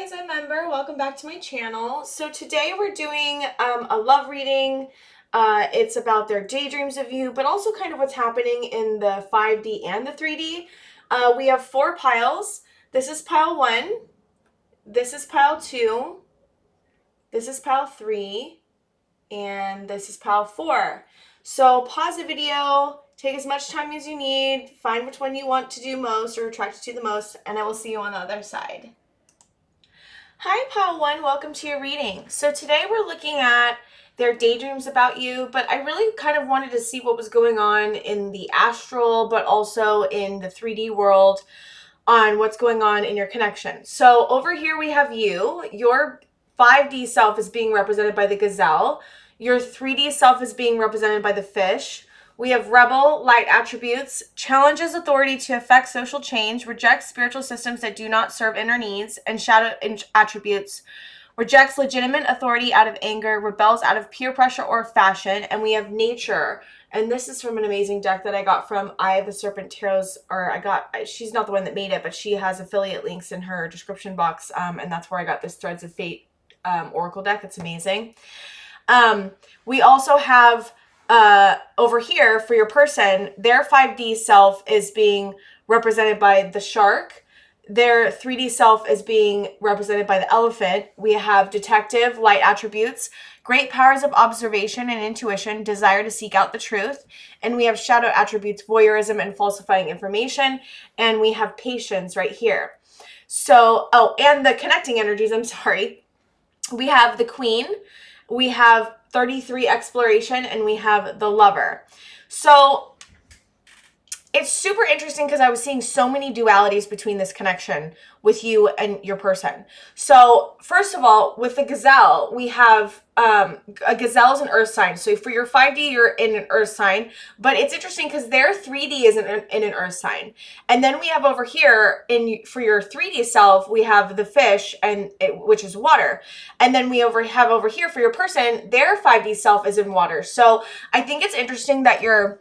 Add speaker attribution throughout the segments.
Speaker 1: guys, I'm Ember. Welcome back to my channel. So today we're doing a love reading. It's about their daydreams of you, but also kind of what's happening in the 5D and the 3D. We have 4 piles. This is pile 1. This is pile 2. This is pile 3. And this is pile 4. So pause the video, take as much time as you need, find which one you want to do most or attracted to the most, and I will see you on the other side. Hi, Pile 1. Welcome to your reading. So today we're looking at their daydreams about you, but I really kind of wanted to see what was going on in the astral, but also in the 3D world on what's going on in your connection. So over here we have you. Your 5D self is being represented by the gazelle. Your 3D self is being represented by the fish. We have rebel, light attributes, challenges authority to effect social change, rejects spiritual systems that do not serve inner needs, and shadow attributes, rejects legitimate authority out of anger, rebels out of peer pressure or fashion. And we have nature. And this is from an amazing deck that I got from Eye of the Serpent Tarot's, she's not the one that made it, but she has affiliate links in her description box. And that's where I got this Threads of Fate Oracle deck. It's amazing. We also have over here for your person, their 5D self is being represented by the shark. Their 3D self is being represented by the elephant. We have detective, light attributes, great powers of observation and intuition, desire to seek out the truth. And we have shadow attributes, voyeurism and falsifying information. And we have patience right here. So, and the connecting energies, I'm sorry. We have the queen. We have 33 exploration, and we have the lover. So it's super interesting because I was seeing so many dualities between this connection with you and your person. So first of all, with the gazelle, we have a gazelle is an earth sign. So for your 5D, you're in an earth sign, but it's interesting because their 3D is in an earth sign. And then we have over here for your 3D self, we have the fish which is water. And then we have over here for your person, their 5D self is in water. So I think it's interesting that your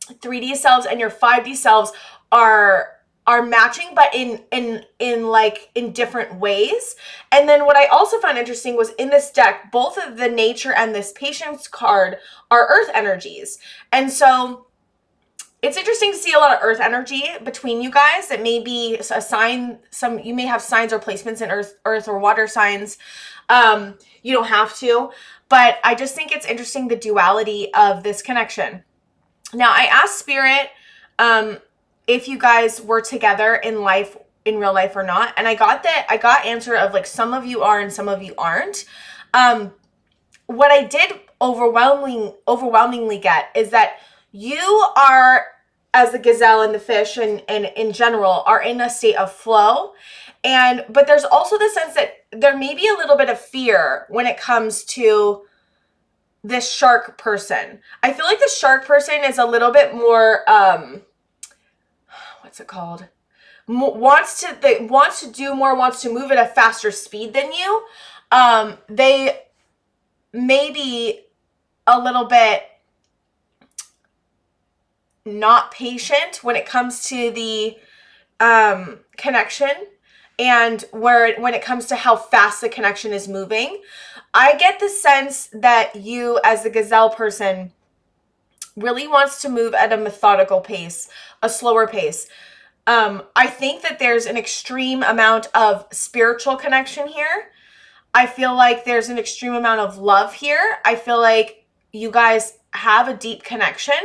Speaker 1: 3D selves and your 5D selves are matching, but in different ways. And then what I also found interesting was in this deck, both of the nature and this patience card are earth energies. And so it's interesting to see a lot of earth energy between you guys. It may be a sign, you may have signs or placements in earth or water signs. You don't have to, but I just think it's interesting the duality of this connection. Now, I asked Spirit if you guys were together in real life or not, and I got answer of like some of you are and some of you aren't. What I did overwhelmingly get is that you are, as the gazelle and the fish and in general, are in a state of flow. But there's also the sense that there may be a little bit of fear when it comes to this shark person. I feel like the shark person is a little bit more, what's it called? Wants to do more, wants to move at a faster speed than you. They may be a little bit not patient when it comes to the connection and when it comes to how fast the connection is moving. I get the sense that you, as the gazelle person, really wants to move at a methodical pace, a slower pace. I think that there's an extreme amount of spiritual connection here. I feel like there's an extreme amount of love here. I feel like you guys have a deep connection,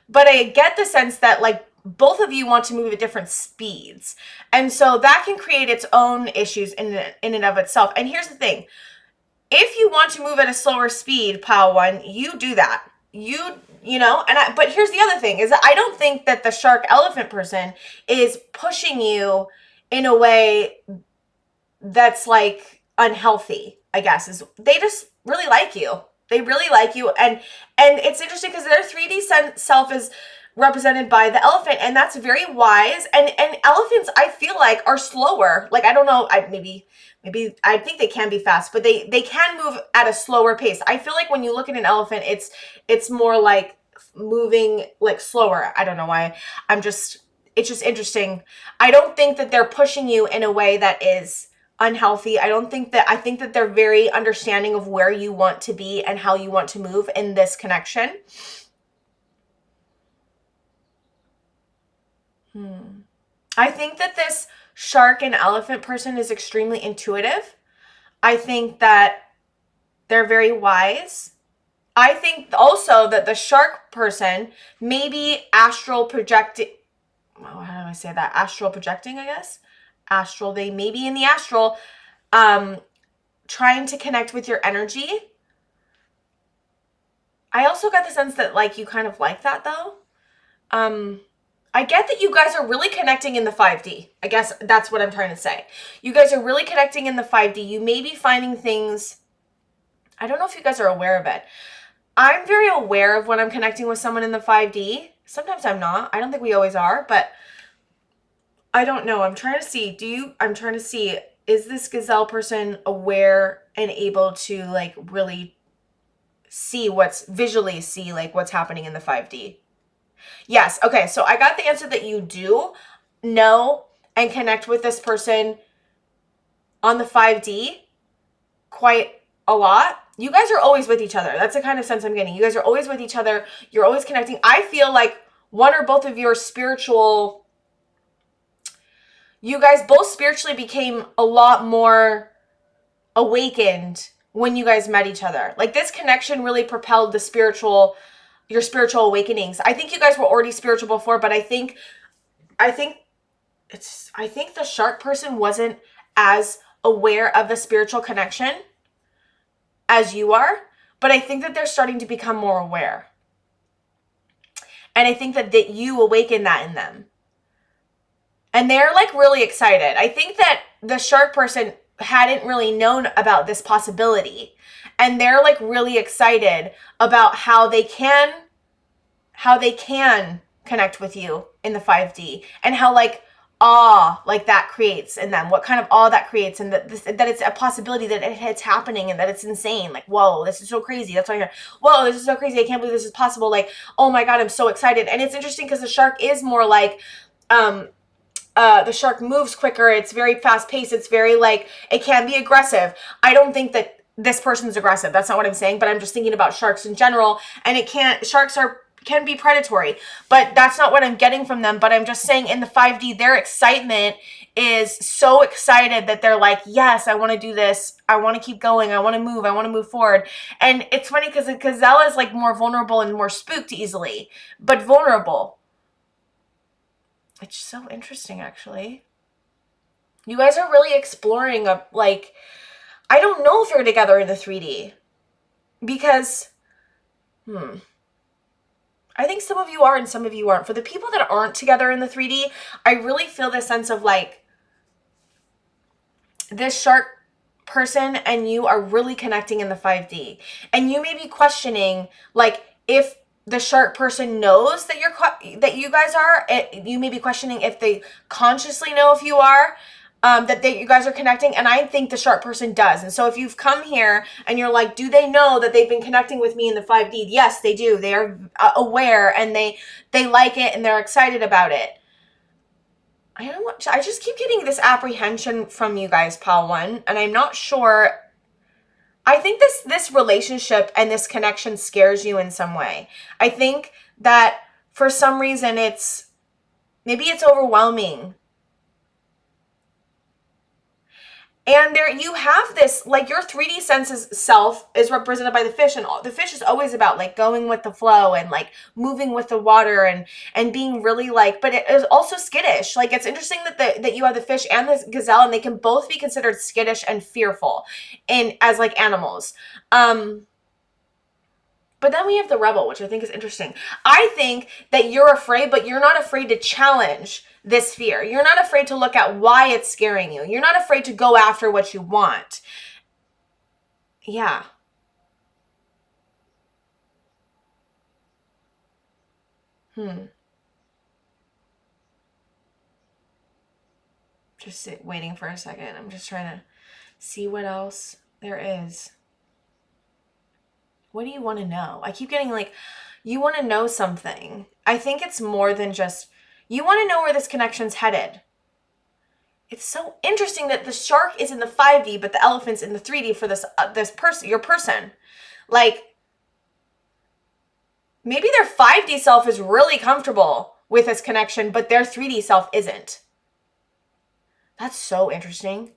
Speaker 1: but I get the sense that like both of you want to move at different speeds. And so that can create its own issues in and of itself. And here's the thing. If you want to move at a slower speed, Pile 1, you do that. But here's the other thing is that I don't think that the shark elephant person is pushing you in a way that's like unhealthy, I guess. They just really like you. They really like you. And it's interesting because their 3D self is represented by the elephant, and that's very wise. And elephants, I feel like, are slower. Like, I don't know, maybe I think they can be fast, but they can move at a slower pace. I feel like when you look at an elephant, it's more like moving like slower. I don't know why. It's just interesting. I don't think that they're pushing you in a way that is unhealthy. I think that they're very understanding of where you want to be and how you want to move in this connection. I think that this shark and elephant person is extremely intuitive. I think that they're very wise. I think also that the shark person may be astral projecting. Well, how do I say that? Astral projecting, I guess. Astral, they may be in the astral, trying to connect with your energy. I also got the sense that like you kind of like that though. I get that you guys are really connecting in the 5D. I guess that's what I'm trying to say. You guys are really connecting in the 5D. You may be finding things. I don't know if you guys are aware of it. I'm very aware of when I'm connecting with someone in the 5D. Sometimes I'm not. I don't think we always are, but I don't know. I'm trying to see. Is this gazelle person aware and able to like really visually see like what's happening in the 5D? Yes. Okay. So I got the answer that you do know and connect with this person on the 5D quite a lot. You guys are always with each other. That's the kind of sense I'm getting. You guys are always with each other. You're always connecting. I feel like one or both of your spiritual, you guys both spiritually became a lot more awakened when you guys met each other. Like this connection really propelled your spiritual awakenings. I think you guys were already spiritual before, but I think the shark person wasn't as aware of the spiritual connection as you are, but I think that they're starting to become more aware. And I think that you awaken that in them. And they're like really excited. I think that the shark person hadn't really known about this possibility. And they're like really excited about how they can connect with you in the 5D and how like awe like that creates in them, what kind of awe that creates, and that it's a possibility that it's happening and that it's insane. Like, whoa, this is so crazy. That's why you're, whoa, this is so crazy. I can't believe this is possible. Like, oh my God, I'm so excited. And it's interesting because the shark is more like, the shark moves quicker. It's very fast paced. It's very like, it can be aggressive. I don't think that this person's aggressive. That's not what I'm saying, but I'm just thinking about sharks in general. And sharks can be predatory, but that's not what I'm getting from them. But I'm just saying in the 5D, their excitement is so excited that they're like, yes, I want to do this. I want to keep going. I want to move forward. And it's funny because gazelle is like more vulnerable and more spooked easily, but vulnerable. It's so interesting, actually. You guys are really exploring I don't know if you're together in the 3D because, I think some of you are and some of you aren't. For the people that aren't together in the 3D, I really feel this sense of like this shark person and you are really connecting in the 5D. And you may be questioning like if the shark person knows that you guys are, you may be questioning if they consciously know if you are, that you guys are connecting. And I think the shark person does. And so if you've come here and you're like, do they know that they've been connecting with me in the 5D? Yes, they do. They are aware and they like it and they're excited about it. I just keep getting this apprehension from you guys, Pal One, and I'm not sure. I think this relationship and this connection scares you in some way. I think that for some reason maybe it's overwhelming. And there you have this, like your 3D senses self is represented by the fish, and the fish is always about like going with the flow and like moving with the water and being really like, but it is also skittish. Like it's interesting that you have the fish and the gazelle and they can both be considered skittish and fearful as like animals. But then we have the rebel, which I think is interesting. I think that you're afraid, but you're not afraid to challenge this fear. You're not afraid to look at why it's scaring you. You're not afraid to go after what you want. Yeah. Just waiting for a second. I'm just trying to see what else there is. What do you want to know? I keep getting like, you want to know something. I think it's more than just, you want to know where this connection's headed. It's so interesting that the shark is in the 5D, but the elephant's in the 3D for this person, your person. Like, maybe their 5D self is really comfortable with this connection, but their 3D self isn't. That's so interesting.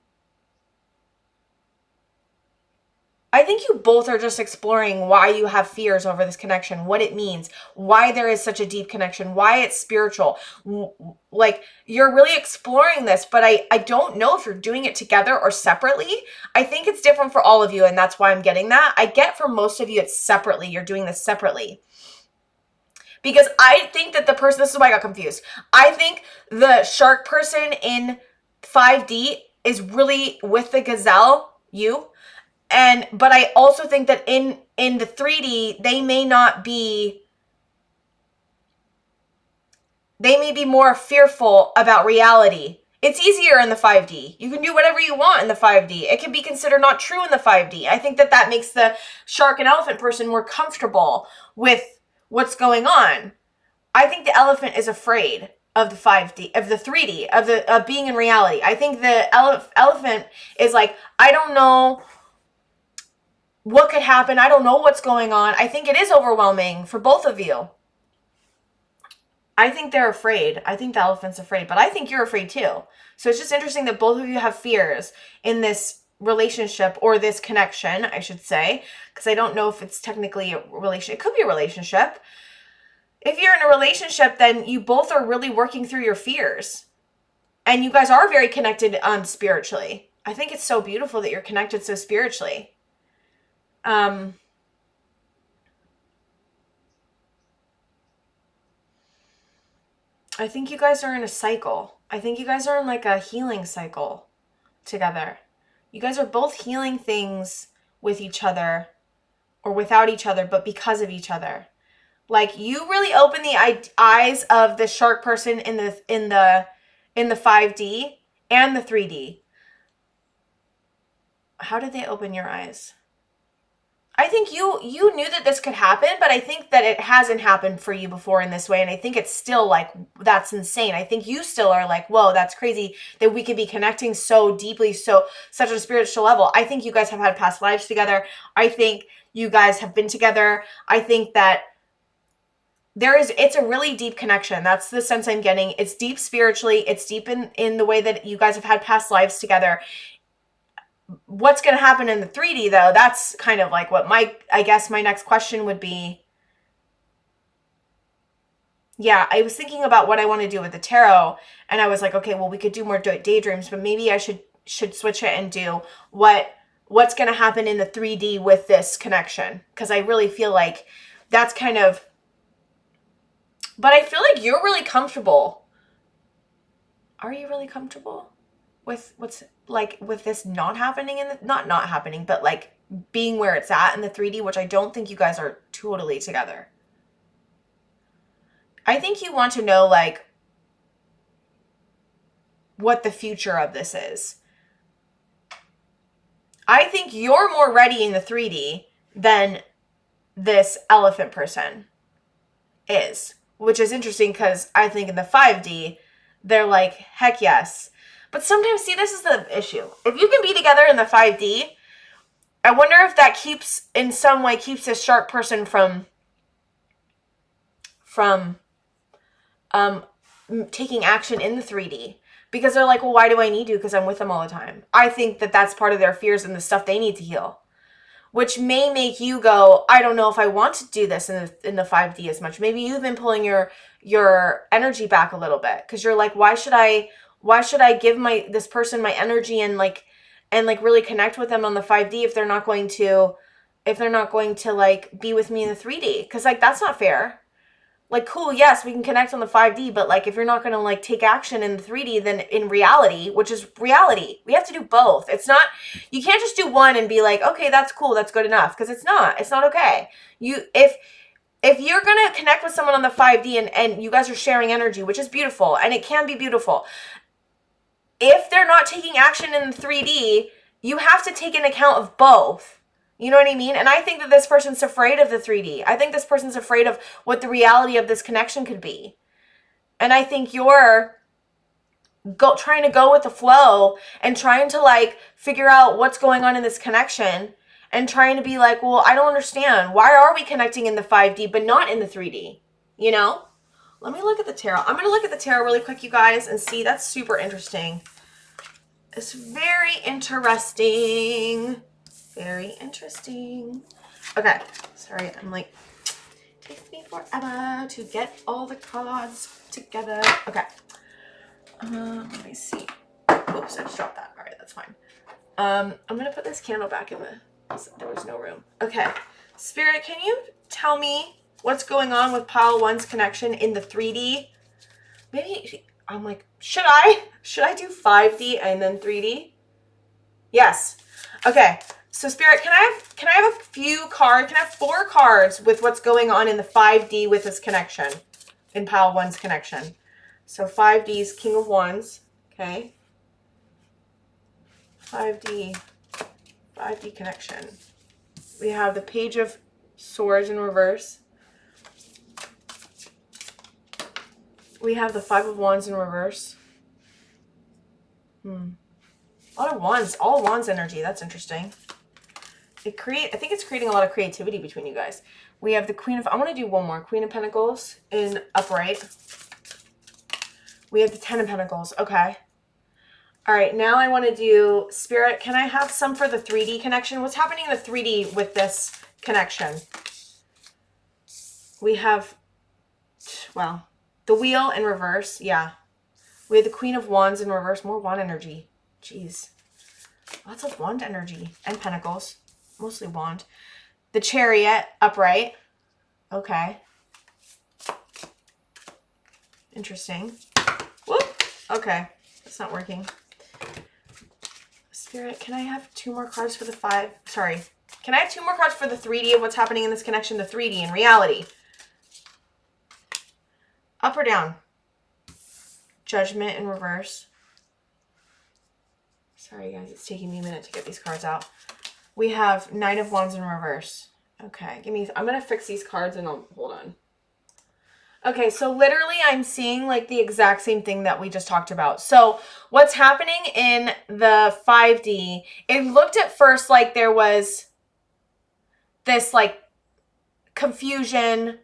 Speaker 1: I think you both are just exploring why you have fears over this connection, what it means, why there is such a deep connection, why it's spiritual. Like, you're really exploring this, but I don't know if you're doing it together or separately. I think it's different for all of you, and that's why I'm getting that. I get for most of you it's separately. You're doing this separately. Because I think that the person, this is why I got confused. I think the shark person in 5D is really with the gazelle, you. But I also think that in the 3D, they may be more fearful about reality. It's easier in the 5D. You can do whatever you want in the 5D. It can be considered not true in the 5D. I think that makes the shark and elephant person more comfortable with what's going on. I think the elephant is afraid of the 5D, of the 3D, of being in reality. I think the elephant is like, I don't know what could happen. I don't know what's going on. I think it is overwhelming for both of you. I think they're afraid. I think the elephant's afraid, but I think you're afraid too. So it's just interesting that both of you have fears in this relationship, or this connection, I should say, because I don't know if it's technically a relationship. It could be a relationship. If you're in a relationship, then you both are really working through your fears. And you guys are very connected spiritually. I think it's so beautiful that you're connected so spiritually. I think you guys are in a cycle. I think you guys are in like a healing cycle together. You guys are both healing things with each other, or without each other, but because of each other. Like, you really open the eyes of the shark person in the 5D and the 3D. How did they open your eyes? I think you knew that this could happen, but I think that it hasn't happened for you before in this way. And I think it's still like, that's insane. I think you still are like, whoa, that's crazy that we could be connecting so deeply, such a spiritual level. I think you guys have had past lives together. I think you guys have been together. I think that it's a really deep connection. That's the sense I'm getting. It's deep spiritually. It's deep in the way that you guys have had past lives together. What's going to happen in the 3D, though, that's kind of like what I guess my next question would be. Yeah, I was thinking about what I want to do with the tarot, and I was like, okay, well, we could do more daydreams, but maybe I should switch it and do what's going to happen in the 3D with this connection, because I really feel like that's kind of, but I feel like you're really comfortable. Are you really comfortable with what's like with this not happening not happening, but like being where it's at in the 3D, which I don't think you guys are totally together. I think you want to know like what the future of this is. I think you're more ready in the 3D than this elephant person is, which is interesting because I think in the 5D, they're like, heck yes. But sometimes, see, this is the issue. If you can be together in the 5D, I wonder if that in some way keeps this shark person from taking action in the 3D. Because they're like, well, why do I need you? Because I'm with them all the time. I think that that's part of their fears and the stuff they need to heal. Which may make you go, I don't know if I want to do this in the 5D as much. Maybe you've been pulling your energy back a little bit. Because you're like, why should I give this person my energy and really connect with them on the 5D if they're not going to like be with me in the 3D? Because like, that's not fair. Like, cool, yes, we can connect on the 5D, but like, if you're not going to like take action in the 3D, then in reality, which is reality, we have to do both. It's not, you can't just do one and be like, okay, that's cool, that's good enough. Because it's not okay. If you're going to connect with someone on the 5D and you guys are sharing energy, which is beautiful, and it can be beautiful, if they're not taking action in the 3D, you have to take an account of both. You know what I mean? And I think that this person's afraid of the 3D. I think this person's afraid of what the reality of this connection could be. And I think you're trying to go with the flow and trying to like figure out what's going on in this connection and trying to be like, well, I don't understand. Why are we connecting in the 5D but not in the 3D? You know? Let me look at the tarot. I'm going to look at the tarot really quick, you guys, and see. That's super interesting. It's very interesting. Very interesting. Okay. Sorry, I'm like, takes me forever to get all the cards together. Okay. Let me see. Oops, I just dropped that. All right, that's fine. I'm going to put this candle back in there was no room. Okay. Spirit, can you tell me what's going on with pile 1's connection in the 3D? Maybe, I'm like, should I do 5D and then 3D? Yes. Okay. So Spirit, can I have a few cards? Can I have 4 cards with what's going on in the 5D with this connection? In pile 1's connection. So 5D is King of Wands. Okay. 5D connection. We have the Page of Swords in reverse. We have the 5 of Wands in reverse. A lot of wands, all wands energy. That's interesting. I think it's creating a lot of creativity between you guys. We have the Queen of, I want to do one more. Queen of Pentacles in upright. We have the 10 of Pentacles. Okay. All right. Now I want to do Spirit. Can I have some for the 3D connection? What's happening in the 3D with this connection? We have, well, the Wheel in reverse. Yeah. We have the Queen of Wands in reverse. More wand energy. Jeez. Lots of wand energy. And pentacles. Mostly wand. The Chariot upright. Okay. Interesting. Whoop. Okay. It's not working. Spirit, can I have 2 more cards for the 5? Sorry. Can I have 2 more cards for the 3D of what's happening in this connection, the 3D in reality? Up or down? Judgment in reverse. Sorry, guys. It's taking me a minute to get these cards out. We have 9 of Wands in reverse. Okay. I'm going to fix these cards and I'll hold on. Okay. So literally I'm seeing like the exact same thing that we just talked about. So what's happening in the 5D, it looked at first like there was this like confusion.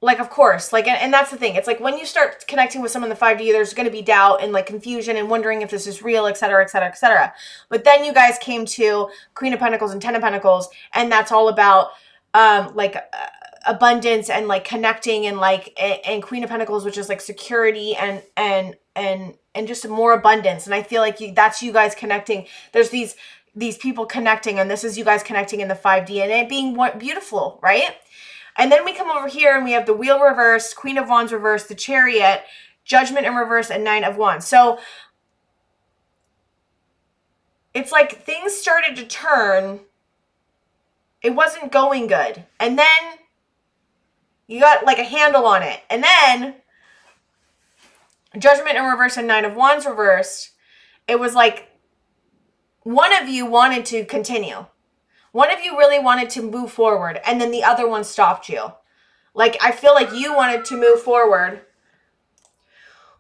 Speaker 1: Like, of course, like, and that's the thing. It's like when you start connecting with someone in the 5D, there's going to be doubt and like confusion and wondering if this is real, et cetera, et cetera, et cetera. But then you guys came to Queen of Pentacles and 10 of Pentacles, and that's all about abundance and like connecting and like, and Queen of Pentacles, which is like security and just more abundance. And I feel like that's you guys connecting. There's these people connecting, and this is you guys connecting in the 5D and it being beautiful, right? And then we come over here and we have the Wheel reversed, Queen of Wands reversed, the Chariot, Judgment in reverse, and 9 of Wands. So it's like things started to turn. It wasn't going good. And then you got like a handle on it. And then Judgment in reverse and 9 of Wands reversed. It was like one of you wanted to continue. One of you really wanted to move forward, and then the other one stopped you. Like, I feel like you wanted to move forward.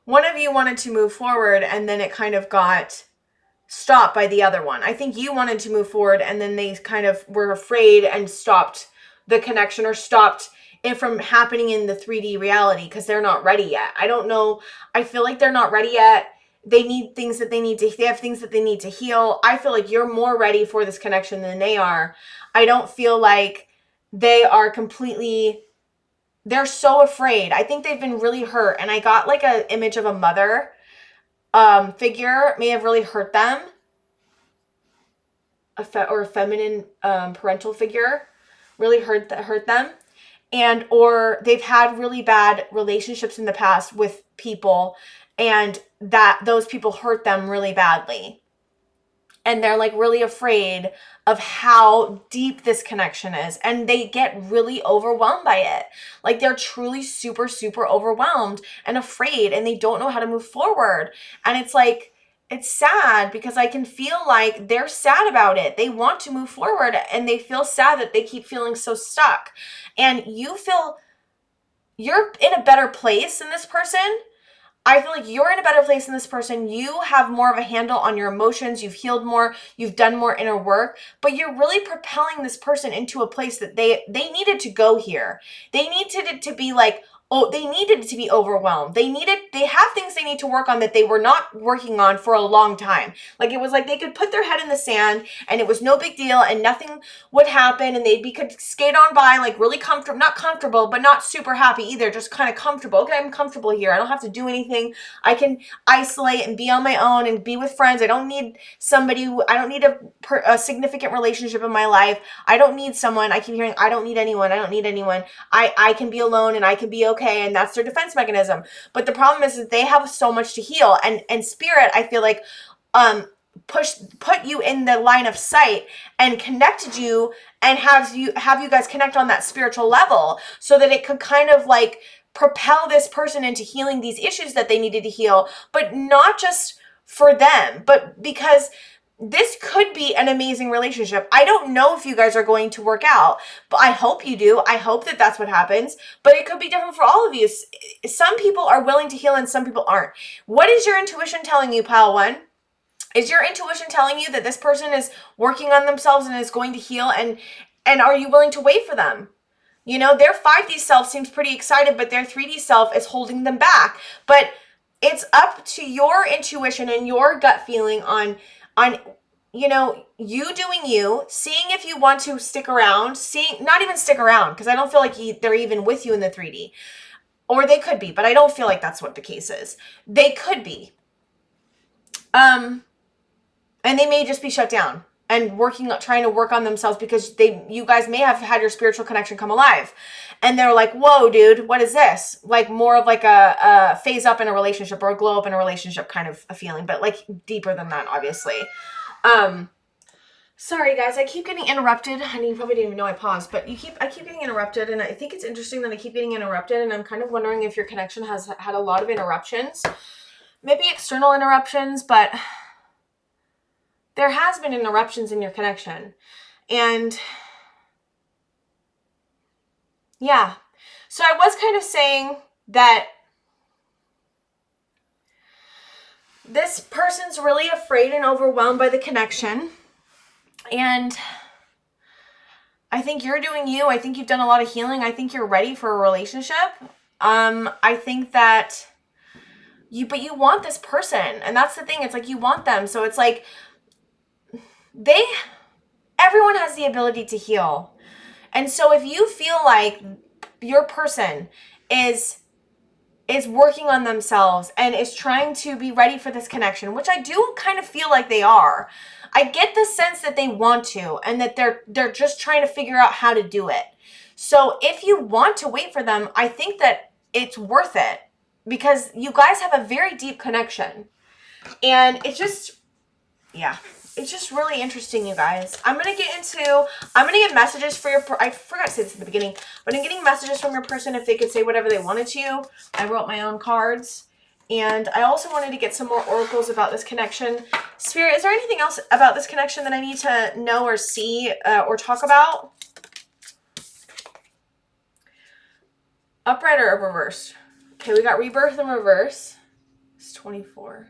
Speaker 1: One of you wanted to move forward, and then it kind of got stopped by the other one. I think you wanted to move forward, and then they kind of were afraid and stopped the connection or stopped it from happening in the 3D reality because they're not ready yet. I don't know. I feel like they're not ready yet. They need things that they have things that they need to heal. I feel like you're more ready for this connection than they are. I don't feel like they are completely, they're so afraid. I think they've been really hurt. And I got like an image of a mother figure may have really hurt them. Or a feminine parental figure really hurt them. And or they've had really bad relationships in the past with people, and that those people hurt them really badly. And they're like really afraid of how deep this connection is. And they get really overwhelmed by it. Like they're truly super, super overwhelmed and afraid, and they don't know how to move forward. And it's like, it's sad because I can feel like they're sad about it. They want to move forward and they feel sad that they keep feeling so stuck. And you feel you're in a better place than this person. I feel like you're in a better place than this person. You have more of a handle on your emotions. You've healed more. You've done more inner work, but you're really propelling this person into a place that they needed to go here. They needed it to be like, oh, they needed to be overwhelmed. They have things they need to work on that they were not working on for a long time. Like it was like they could put their head in the sand and it was no big deal and nothing would happen and could skate on by like really comfortable, not comfortable, but not super happy either, just kind of comfortable. Okay, I'm comfortable here. I don't have to do anything. I can isolate and be on my own and be with friends. I don't need I don't need a significant relationship in my life. I don't need someone. I keep hearing, I don't need anyone. I don't need anyone. I can be alone and I can be okay, and that's their defense mechanism. But the problem is that they have so much to heal, and spirit, I feel like, put you in the line of sight and connected you and have you guys connect on that spiritual level so that it could kind of like propel this person into healing these issues that they needed to heal, but not just for them, but because this could be an amazing relationship. I don't know if you guys are going to work out, but I hope you do. I hope that that's what happens, but it could be different for all of you. Some people are willing to heal and some people aren't. What is your intuition telling you, pile one? Is your intuition telling you that this person is working on themselves and is going to heal, and are you willing to wait for them? You know, their 5D self seems pretty excited, but their 3D self is holding them back. But it's up to your intuition and your gut feeling on you know, you doing you, seeing if you want to stick around, not even stick around, because I don't feel like they're even with you in the 3D. Or they could be, but I don't feel like that's what the case is. They could be. And they may just be shut down and trying to work on themselves because you guys may have had your spiritual connection come alive. And they're like, whoa, dude, what is this? Like more of like a phase up in a relationship or a glow up in a relationship kind of a feeling, but like deeper than that, obviously. Sorry guys, I keep getting interrupted. I mean, you probably didn't even know I paused, but I keep getting interrupted, and I think it's interesting that I keep getting interrupted, and I'm kind of wondering if your connection has had a lot of interruptions. Maybe external interruptions, but there has been interruptions in your connection. And yeah. So I was kind of saying that this person's really afraid and overwhelmed by the connection. And I think you're doing you. I think you've done a lot of healing. I think you're ready for a relationship. I think that but you want this person. And that's the thing. It's like you want them. So it's like everyone has the ability to heal. And so if you feel like your person is working on themselves and is trying to be ready for this connection, which I do kind of feel like they are, I get the sense that they want to, and that they're just trying to figure out how to do it. So if you want to wait for them, I think that it's worth it because you guys have a very deep connection. And it's just, yeah. It's just really interesting, you guys. I'm going to get messages for I forgot to say this at the beginning, but I'm getting messages from your person if they could say whatever they wanted to. I wrote my own cards. And I also wanted to get some more oracles about this connection. Spirit, is there anything else about this connection that I need to know or see or talk about? Upright or reversed? Okay, we got rebirth and reverse. It's 24.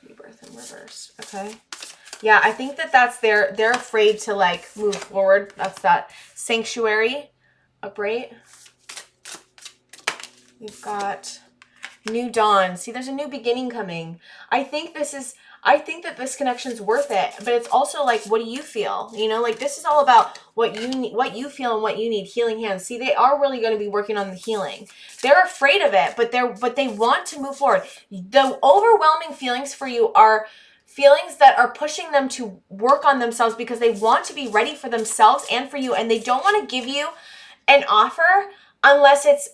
Speaker 1: Rebirth and reverse. Okay. Yeah, I think that's they're afraid to like move forward. That's that sanctuary. Upright. We've got new dawn. See, there's a new beginning coming. I think that this connection's worth it, but it's also like, what do you feel? You know, like this is all about what you need, what you feel and what you need. Healing hands. See, they are really going to be working on the healing. They're afraid of it, but they want to move forward. The overwhelming feelings for you are feelings that are pushing them to work on themselves because they want to be ready for themselves and for you, and they don't want to give you an offer unless it's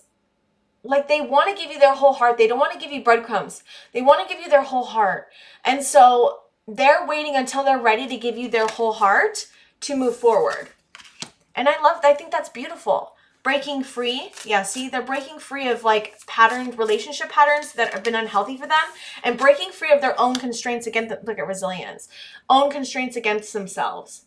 Speaker 1: like they want to give you their whole heart. They don't want to give you breadcrumbs. They want to give you their whole heart. And so they're waiting until they're ready to give you their whole heart to move forward. And I think that's beautiful. Breaking free. Yeah, see, they're breaking free of like relationship patterns that have been unhealthy for them, and breaking free of their own constraints look at resilience. Own constraints against themselves.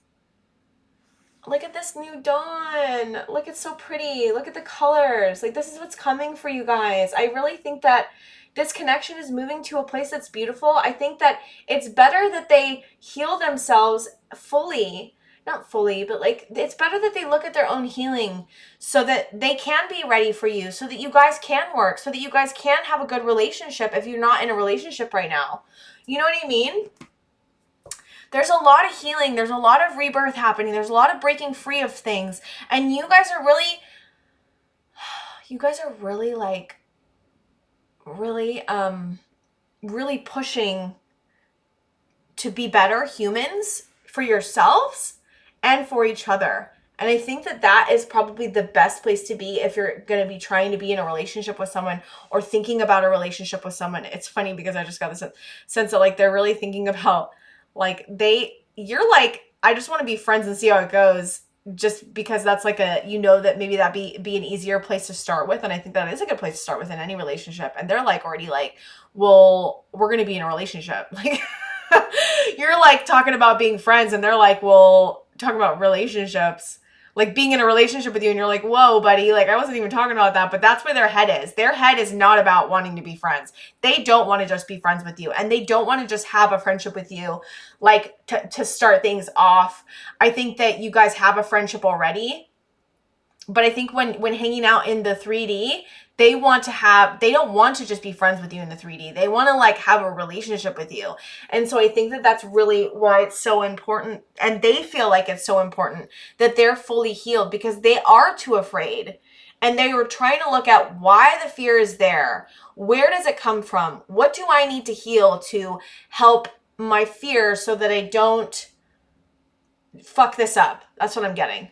Speaker 1: Look at this new dawn. Look, it's so pretty. Look at the colors. Like, this is what's coming for you guys. I really think that this connection is moving to a place that's beautiful. I think that it's better that they heal themselves fully. Not fully, but like, it's better that they look at their own healing so that they can be ready for you, so that you guys can work, so that you guys can have a good relationship if you're not in a relationship right now. You know what I mean? There's a lot of healing. There's a lot of rebirth happening. There's a lot of breaking free of things. And you guys are really like, really pushing to be better humans for yourselves and for each other. And I think that that is probably the best place to be if you're going to be trying to be in a relationship with someone or thinking about a relationship with someone. It's funny because I just got this sense that like they're really thinking about like you're like, I just want to be friends and see how it goes, just because that's like that maybe that'd be an easier place to start with. And I think that is a good place to start with in any relationship. And they're like already like, well, we're going to be in a relationship. Like you're like talking about being friends and they're like, well, talk about relationships, like being in a relationship with you. And you're like, whoa, buddy, like I wasn't even talking about that. But that's where their head is. Their head is not about wanting to be friends. They don't want to just be friends with you. And they don't want to just have a friendship with you, like to start things off. I think that you guys have a friendship already. But I think when hanging out in the 3D, they don't want to just be friends with you in the 3D. They want to like have a relationship with you. And so I think that that's really why it's so important. And they feel like it's so important that they're fully healed, because they are too afraid. And they were trying to look at why the fear is there. Where does it come from? What do I need to heal to help my fear so that I don't fuck this up? That's what I'm getting.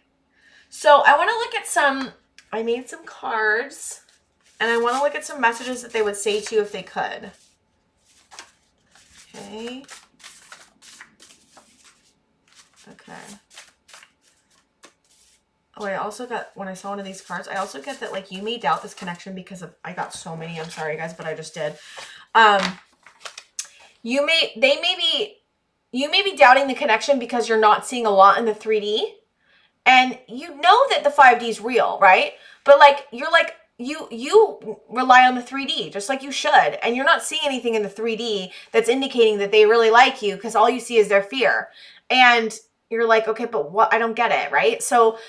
Speaker 1: So I want to look at I made some cards, and I want to look at some messages that they would say to you if they could. Okay. Oh, I also got, when I saw one of these cards, I also get that like you may doubt this connection because I got so many. I'm sorry guys, but I just did. You may be doubting the connection because you're not seeing a lot in the 3D. And you know that the 5D is real, right? But like, you're like, you rely on the 3D just like you should. And you're not seeing anything in the 3D that's indicating that they really like you, because all you see is their fear. And you're like, okay, but what? I don't get it, right? So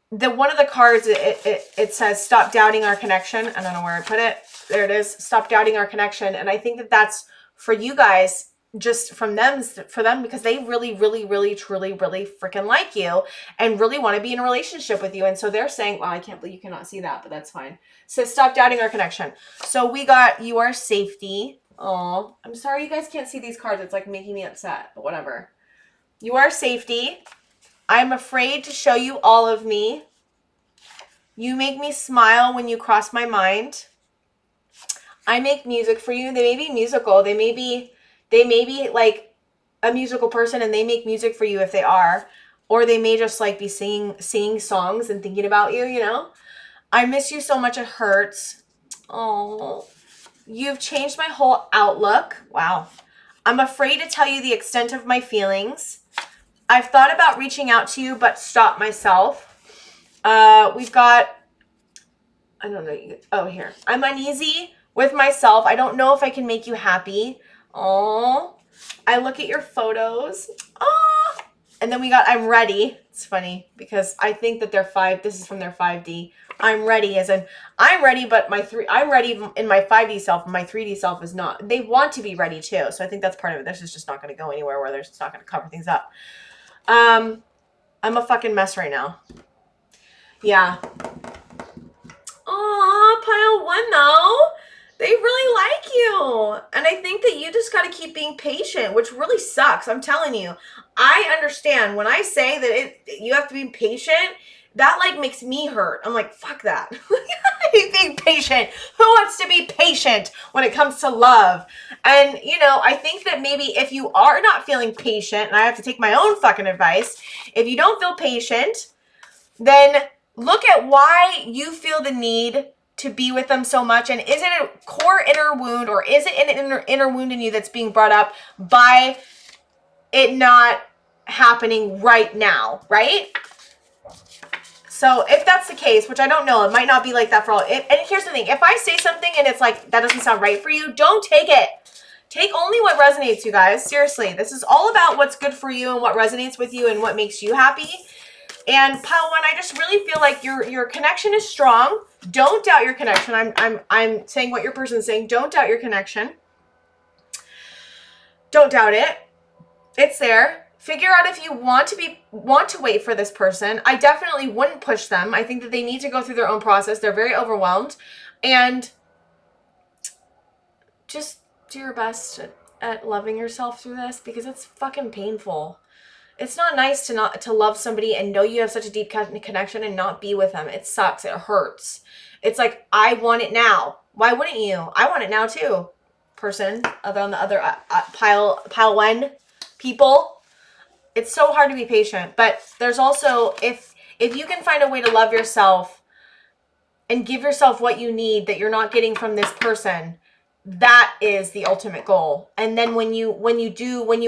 Speaker 1: one of the cards, it says, stop doubting our connection. I don't know where I put it. There it is. Stop doubting our connection. And I think that that's for you guys, just for them, because they really, really, really, truly, really freaking like you and really want to be in a relationship with you. And so they're saying, well, I can't believe you cannot see that, but that's fine. So stop doubting our connection. So we got your safety. Oh, I'm sorry you guys can't see these cards. It's like making me upset, but whatever. You are safety. I'm afraid to show you all of me. You make me smile when you cross my mind. I make music for you. They may be musical. They may be like a musical person and they make music for you if they are. Or they may just like be singing songs and thinking about you, you know? I miss you so much it hurts. Oh, you've changed my whole outlook. Wow. I'm afraid to tell you the extent of my feelings. I've thought about reaching out to you, but stopped myself. We've got, I don't know. Oh, here. I'm uneasy with myself. I don't know if I can make you happy. Oh, I look at your photos. Oh, and then we got, I'm ready. It's funny because I think that this is from their 5D. I'm ready as in, I'm ready, but I'm ready in my 5D self. My 3D self is not. They want to be ready too. So I think that's part of it. This is just not going to go anywhere where it's not going to cover things up. I'm a fucking mess right now. Yeah. Aw, pile 1 though. They really like you. And I think that you just got to keep being patient, which really sucks. I'm telling you. I understand when I say that you have to be patient, that like makes me hurt. I'm like, fuck that. Being patient. Who wants to be patient when it comes to love? And, you know, I think that maybe if you are not feeling patient, and I have to take my own fucking advice, if you don't feel patient, then look at why you feel the need to be with them so much. And is it a core inner wound, or is it an inner wound in you that's being brought up by it not happening right now, right? So if that's the case, which I don't know, it might not be like that for all. And here's the thing. If I say something and it's like, that doesn't sound right for you, don't take it. Take only what resonates, you guys. Seriously, this is all about what's good for you and what resonates with you and what makes you happy. And pile one, I just really feel like your connection is strong. Don't doubt your connection. I'm saying what your person's saying. Don't doubt your connection. Don't doubt it. It's there. Figure out if you want to wait for this person. I definitely wouldn't push them. I think that they need to go through their own process. They're very overwhelmed. And just do your best at loving yourself through this, because it's fucking painful. It's not nice to love somebody and know you have such a deep connection and not be with them. It sucks. It hurts. It's like, I want it now. Why wouldn't you? I want it now too. Person on the other pile one people. It's so hard to be patient, but there's also, if you can find a way to love yourself and give yourself what you need that you're not getting from this person, that is the ultimate goal. And then when you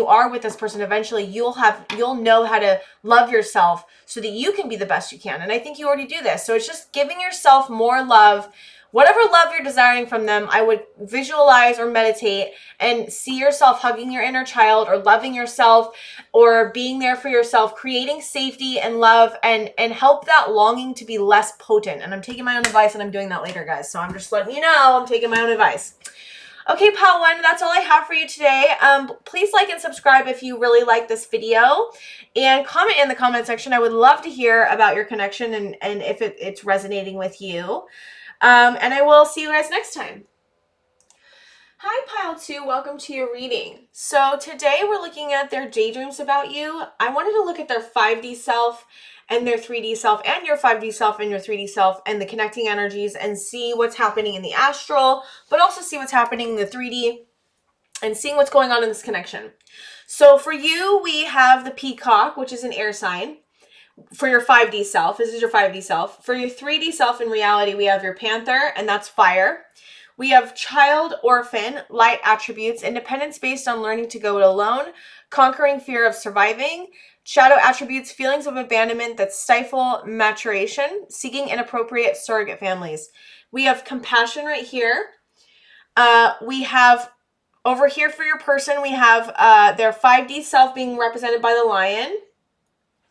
Speaker 1: are with this person, eventually you'll know how to love yourself so that you can be the best you can. And I think you already do this. So it's just giving yourself more love. Whatever love you're desiring from them, I would visualize or meditate and see yourself hugging your inner child or loving yourself or being there for yourself, creating safety and love, and help that longing to be less potent. And I'm taking my own advice, and I'm doing that later, guys. So I'm just letting you know I'm taking my own advice. Okay, pile one, that's all I have for you today. Please like and subscribe if you really like this video, and comment in the comment section. I would love to hear about your connection and if it's resonating with you. And I will see you guys next time. Hi, pile two. Welcome to your reading. So today we're looking at their daydreams about you. I wanted to look at their 5D self and their 3D self, and your 5D self and your 3D self, and the connecting energies, and see what's happening in the astral, but also see what's happening in the 3D, and seeing what's going on in this connection. So for you, we have the peacock, which is an air sign. For your 5D self, this is your 5D self. For your 3D self in reality, we have your panther, and that's fire. We have child, orphan, light attributes, independence based on learning to go it alone, conquering fear of surviving, shadow attributes, feelings of abandonment that stifle maturation, seeking inappropriate surrogate families. We have compassion right here. We have over here for your person, we have their 5D self being represented by the lion.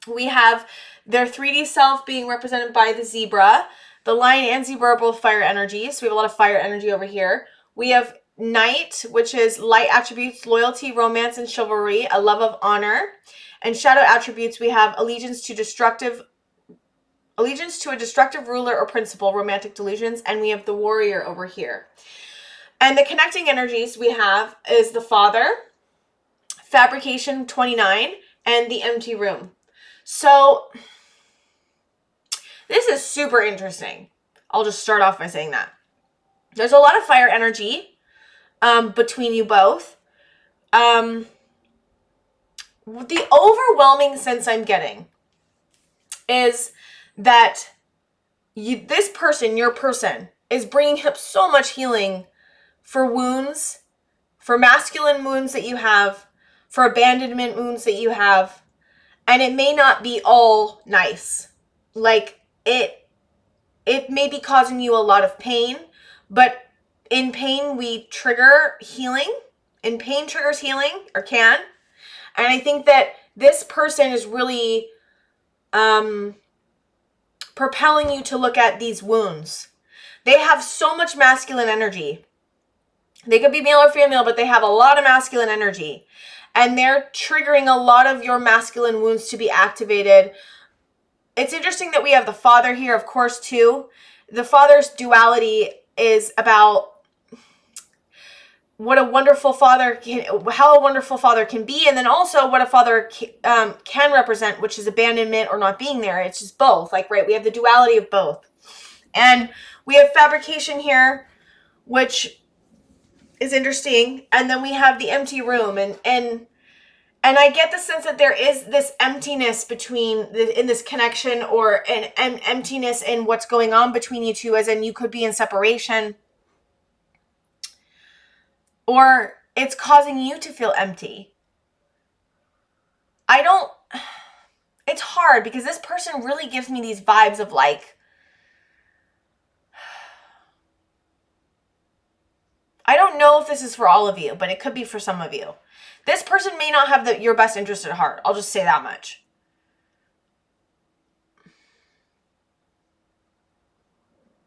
Speaker 1: We have their 3D self being represented by the zebra. The lion and zebra are both fire energies. So we have a lot of fire energy over here. We have knight, which is light attributes, loyalty, romance, and chivalry, a love of honor. And shadow attributes, we have allegiance to a destructive ruler or principle, romantic delusions. And we have the warrior over here. And the connecting energies we have is the father, fabrication 29, and the empty room. So this is super interesting. I'll just start off by saying that. There's a lot of fire energy between you both. The overwhelming sense I'm getting is that this person, your person, is bringing up so much healing for wounds, for masculine wounds that you have, for abandonment wounds that you have. And it may not be all nice. Like, it may be causing you a lot of pain, but in pain we trigger healing. And pain triggers healing, or can. And I think that this person is really propelling you to look at these wounds. They have so much masculine energy. They could be male or female, but they have a lot of masculine energy. And they're triggering a lot of your masculine wounds to be activated. It's interesting that we have the father here, of course, too. The father's duality is about what a wonderful father can, how a wonderful father can be, and then also what a father can represent, which is abandonment or not being there. It's just both. Like, right, we have the duality of both. And we have fabrication here, which is interesting. And then we have the empty room, and I get the sense that there is this emptiness in this connection, or an emptiness in what's going on between you two, as in you could be in separation, or it's causing you to feel empty. It's hard because this person really gives me these vibes of like, I don't know if this is for all of you, but it could be for some of you. This person may not have your best interest at heart. I'll just say that much.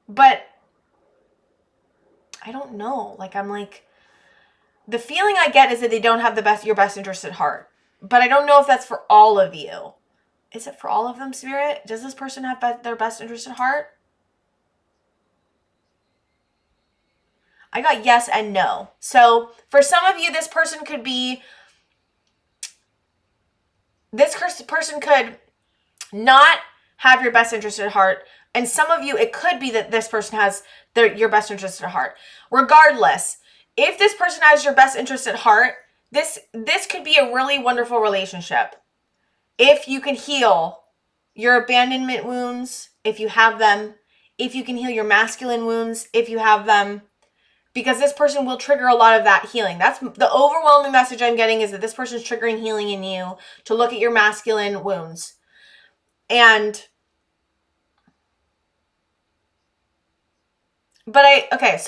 Speaker 1: But I don't know. Like, I'm like, the feeling I get is that they don't have your best interest at heart. But I don't know if that's for all of you. Is it for all of them, Spirit? Does this person have their best interest at heart? I got yes and no. So for some of you, this person could not have your best interest at heart. And some of you, it could be that this person has your best interest at heart. Regardless, if this person has your best interest at heart, this could be a really wonderful relationship. If you can heal your abandonment wounds, if you have them, if you can heal your masculine wounds, if you have them, because this person will trigger a lot of that healing. That's the overwhelming message I'm getting, is that this person's triggering healing in you to look at your masculine wounds. So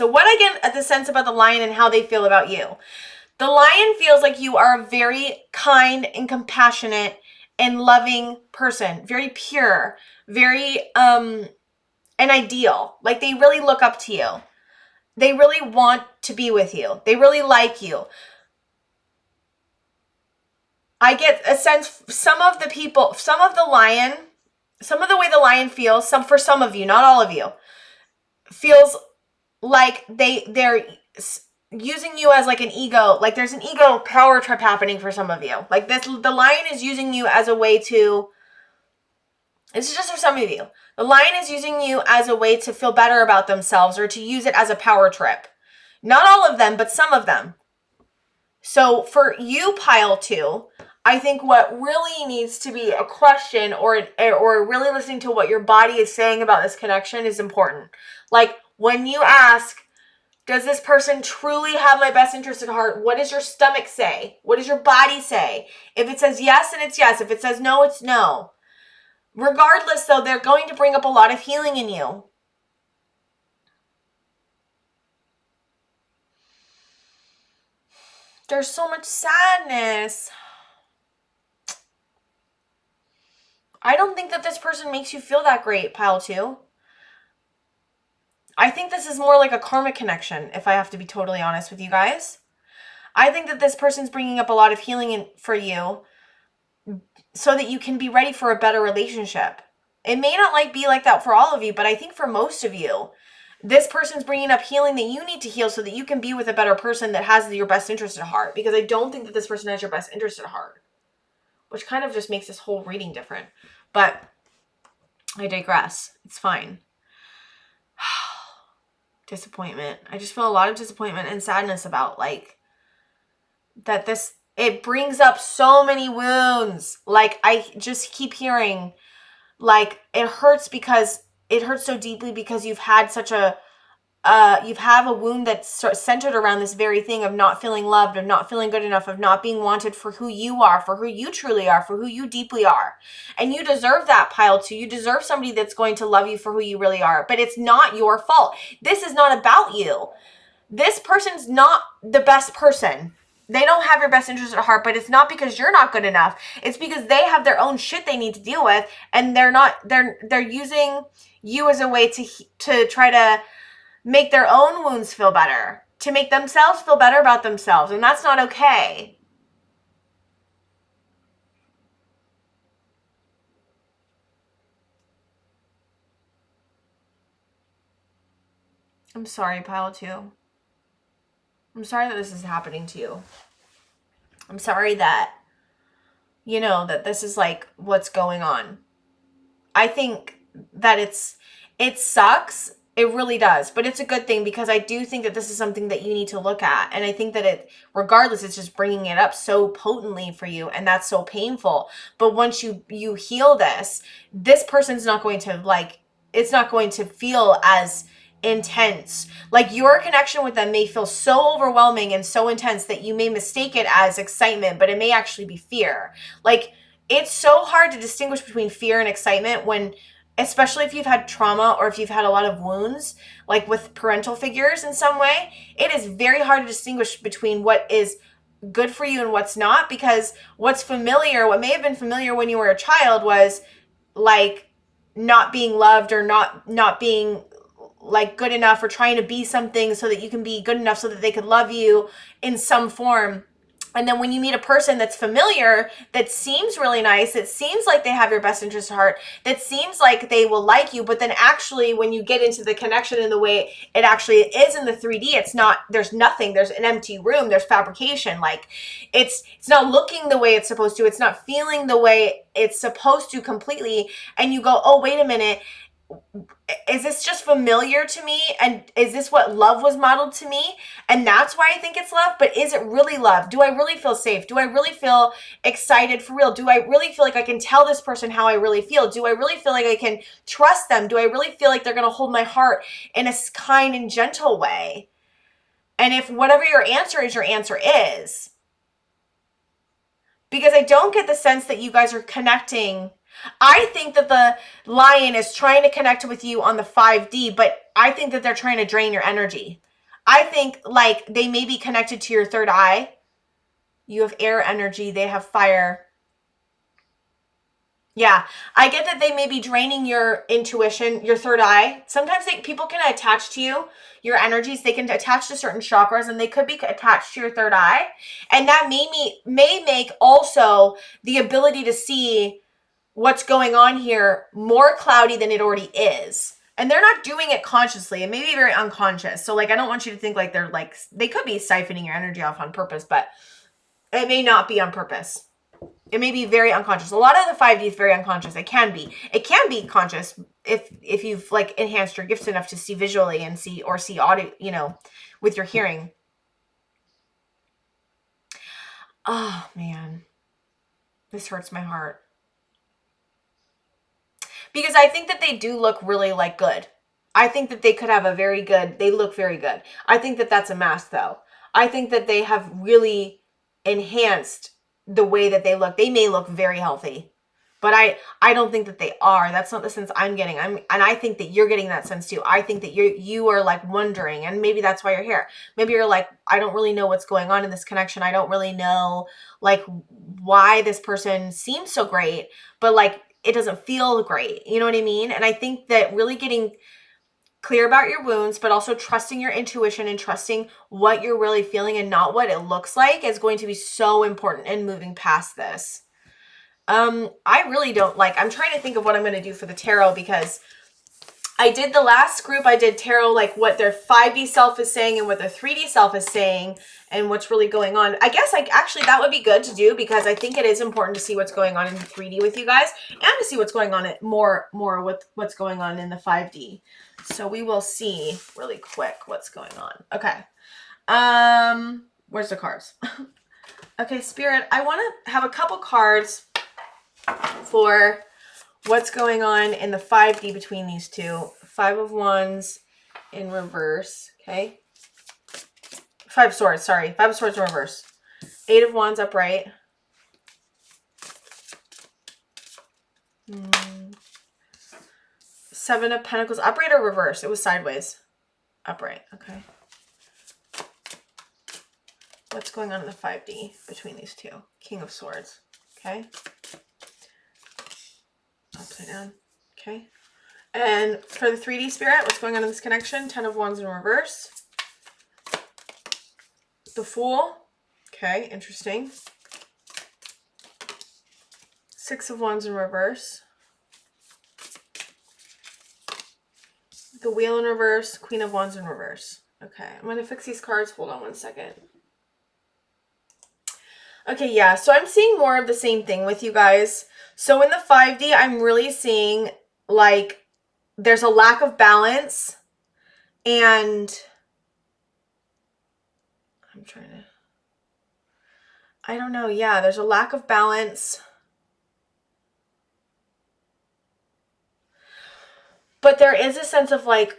Speaker 1: what I get at the sense about the lion and how they feel about you. The lion feels like you are a very kind and compassionate and loving person, very pure, very an ideal. Like, they really look up to you. They really want to be with you. They really like you. I get a sense, some of the way the lion feels, for some of you, not all of you, feels like they're using you as like an ego. Like, there's an ego power trip happening for some of you. Like, the lion is using you as a way to, this is just for some of you. The lion is using you as a way to feel better about themselves, or to use it as a power trip. Not all of them, but some of them. So for you, pile 2, I think what really needs to be a question, or really listening to what your body is saying about this connection, is important. Like, when you ask, does this person truly have my best interest at heart? What does your stomach say? What does your body say? If it says yes, then it's yes. If it says no, it's no. Regardless, though, they're going to bring up a lot of healing in you. There's so much sadness. I don't think that this person makes you feel that great, pile 2. I think this is more like a karmic connection, if I have to be totally honest with you guys. I think that this person's bringing up a lot of healing for you so that you can be ready for a better relationship. It may not be like that for all of you, but I think for most of you, this person's bringing up healing that you need to heal so that you can be with a better person that has your best interest at heart. Because I don't think that this person has your best interest at heart, which kind of just makes this whole reading different. But I digress. It's fine. Disappointment. I just feel a lot of disappointment and sadness about that it brings up so many wounds. Like, I just keep hearing, it hurts so deeply because you've had you have a wound that's centered around this very thing of not feeling loved, of not feeling good enough, of not being wanted for who you are, for who you truly are, for who you deeply are. And you deserve that, pile 2. You deserve somebody that's going to love you for who you really are. But it's not your fault. This is not about you. This person's not the best person. They don't have your best interest at heart, but it's not because you're not good enough. It's because they have their own shit they need to deal with, and they're using you as a way to try to make their own wounds feel better, to make themselves feel better about themselves, and that's not okay. I'm sorry, pile 2. I'm sorry that this is happening to you. I'm sorry that, that this is what's going on. I think that it sucks. It really does. But it's a good thing, because I do think that this is something that you need to look at. And I think that regardless, it's just bringing it up so potently for you. And that's so painful. But once you heal this person's not going to it's not going to feel as intense. Your connection with them may feel so overwhelming and so intense that you may mistake it as excitement, but it may actually be fear. it's so hard to distinguish between fear and excitement when, especially if you've had trauma or if you've had a lot of wounds, like with parental figures in some way. It is very hard to distinguish between what is good for you and what's not, because what's familiar, what may have been familiar when you were a child, was like not being loved, or not being like good enough, or trying to be something so that you can be good enough so that they could love you in some form. And then when you meet a person that's familiar, that seems really nice, it seems like they have your best interest at heart, that seems like they will like you, but then actually when you get into the connection in the way it actually is in the 3D, it's not, there's nothing, there's an empty room, there's fabrication. Like it's not looking the way it's supposed to, it's not feeling the way it's supposed to completely. And you go, oh, wait a minute, is this just familiar to me? And is this what love was modeled to me? And that's why I think it's love. But is it really love? Do I really feel safe? Do I really feel excited for real? Do I really feel like I can tell this person how I really feel? Do I really feel like I can trust them? Do I really feel like they're going to hold my heart in a kind and gentle way? And if whatever your answer is, because I don't get the sense that you guys are connecting. I think that the lion is trying to connect with you on the 5D, but I think that they're trying to drain your energy. I think like they may be connected to your third eye. You have air energy, they have fire. Yeah, I get that they may be draining your intuition, your third eye. Sometimes people can attach to you, your energies. They can attach to certain chakras, and they could be attached to your third eye. And that may make also the ability to see what's going on here more cloudy than it already is. And they're not doing it consciously. It may be very unconscious. So like, I don't want you to think like they could be siphoning your energy off on purpose, but it may not be on purpose. It may be very unconscious. A lot of the 5D is very unconscious. It can be conscious if you've like enhanced your gifts enough to see visually and see audio, with your hearing. Oh man, this hurts my heart. Because I think that they do look really like good. I think that they could have they look very good. I think that that's a mask though. I think that they have really enhanced the way that they look. They may look very healthy, but I don't think that they are. That's not the sense I'm getting. And I think that you're getting that sense too. I think that you are like wondering, and maybe that's why you're here. Maybe you're like, I don't really know what's going on in this connection. I don't really know like why this person seems so great, but like it doesn't feel great. You know what I mean? And I think that really getting clear about your wounds, but also trusting your intuition and trusting what you're really feeling and not what it looks like is going to be so important in moving past this. I really don't I'm trying to think of what I'm going to do for the tarot, because I did the last group, I did tarot, like what their 5D self is saying and what their 3D self is saying and what's really going on. I guess actually that would be good to do, because I think it is important to see what's going on in 3D with you guys and to see what's going on more with what's going on in the 5D. So we will see really quick what's going on. Okay. Where's the cards? Okay, Spirit, I want to have a couple cards for what's going on in the 5D between these two. 5 of Wands in reverse. Okay. 5 of Swords, sorry. 5 of Swords in reverse. 8 of Wands upright. Seven of Pentacles upright or reverse? It was sideways. Upright. Okay. What's going on in the 5D between these two? King of Swords. Okay. Upside down. Okay. And for the 3D Spirit, what's going on in this connection? 10 of Wands in reverse. The Fool. Okay, interesting. 6 of Wands in reverse. The Wheel in reverse. Queen of Wands in reverse. Okay, I'm going to fix these cards. Hold on one second. Okay, yeah, so I'm seeing more of the same thing with you guys. So in the 5D, I'm really seeing like there's a lack of balance, and I don't know. Yeah, there's a lack of balance. But there is a sense of like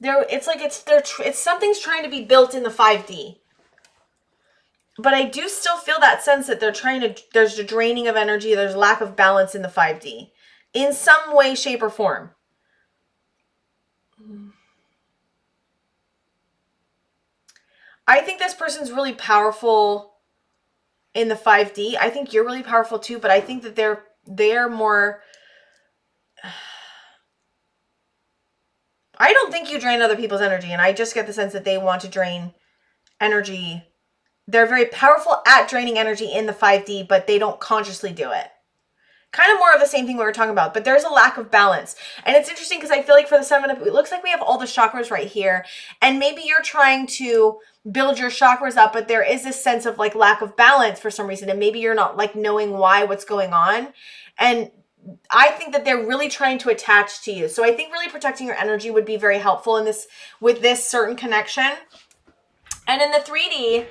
Speaker 1: it's something's trying to be built in the 5D. But I do still feel that sense that there's a draining of energy, there's lack of balance in the 5D in some way, shape, or form. I think this person's really powerful in the 5D. I think you're really powerful too, but I think that they're more... I don't think you drain other people's energy, and I just get the sense that they want to drain energy. They're very powerful at draining energy in the 5D, but they don't consciously do it. Kind of more of the same thing we were talking about, but there's a lack of balance. And it's interesting because I feel like for the 7 up, it looks like we have all the chakras right here. And maybe you're trying to build your chakras up, but there is this sense of like lack of balance for some reason. And maybe you're not like knowing what's going on. And I think that they're really trying to attach to you. So I think really protecting your energy would be very helpful in this, with this certain connection. And in the 3D,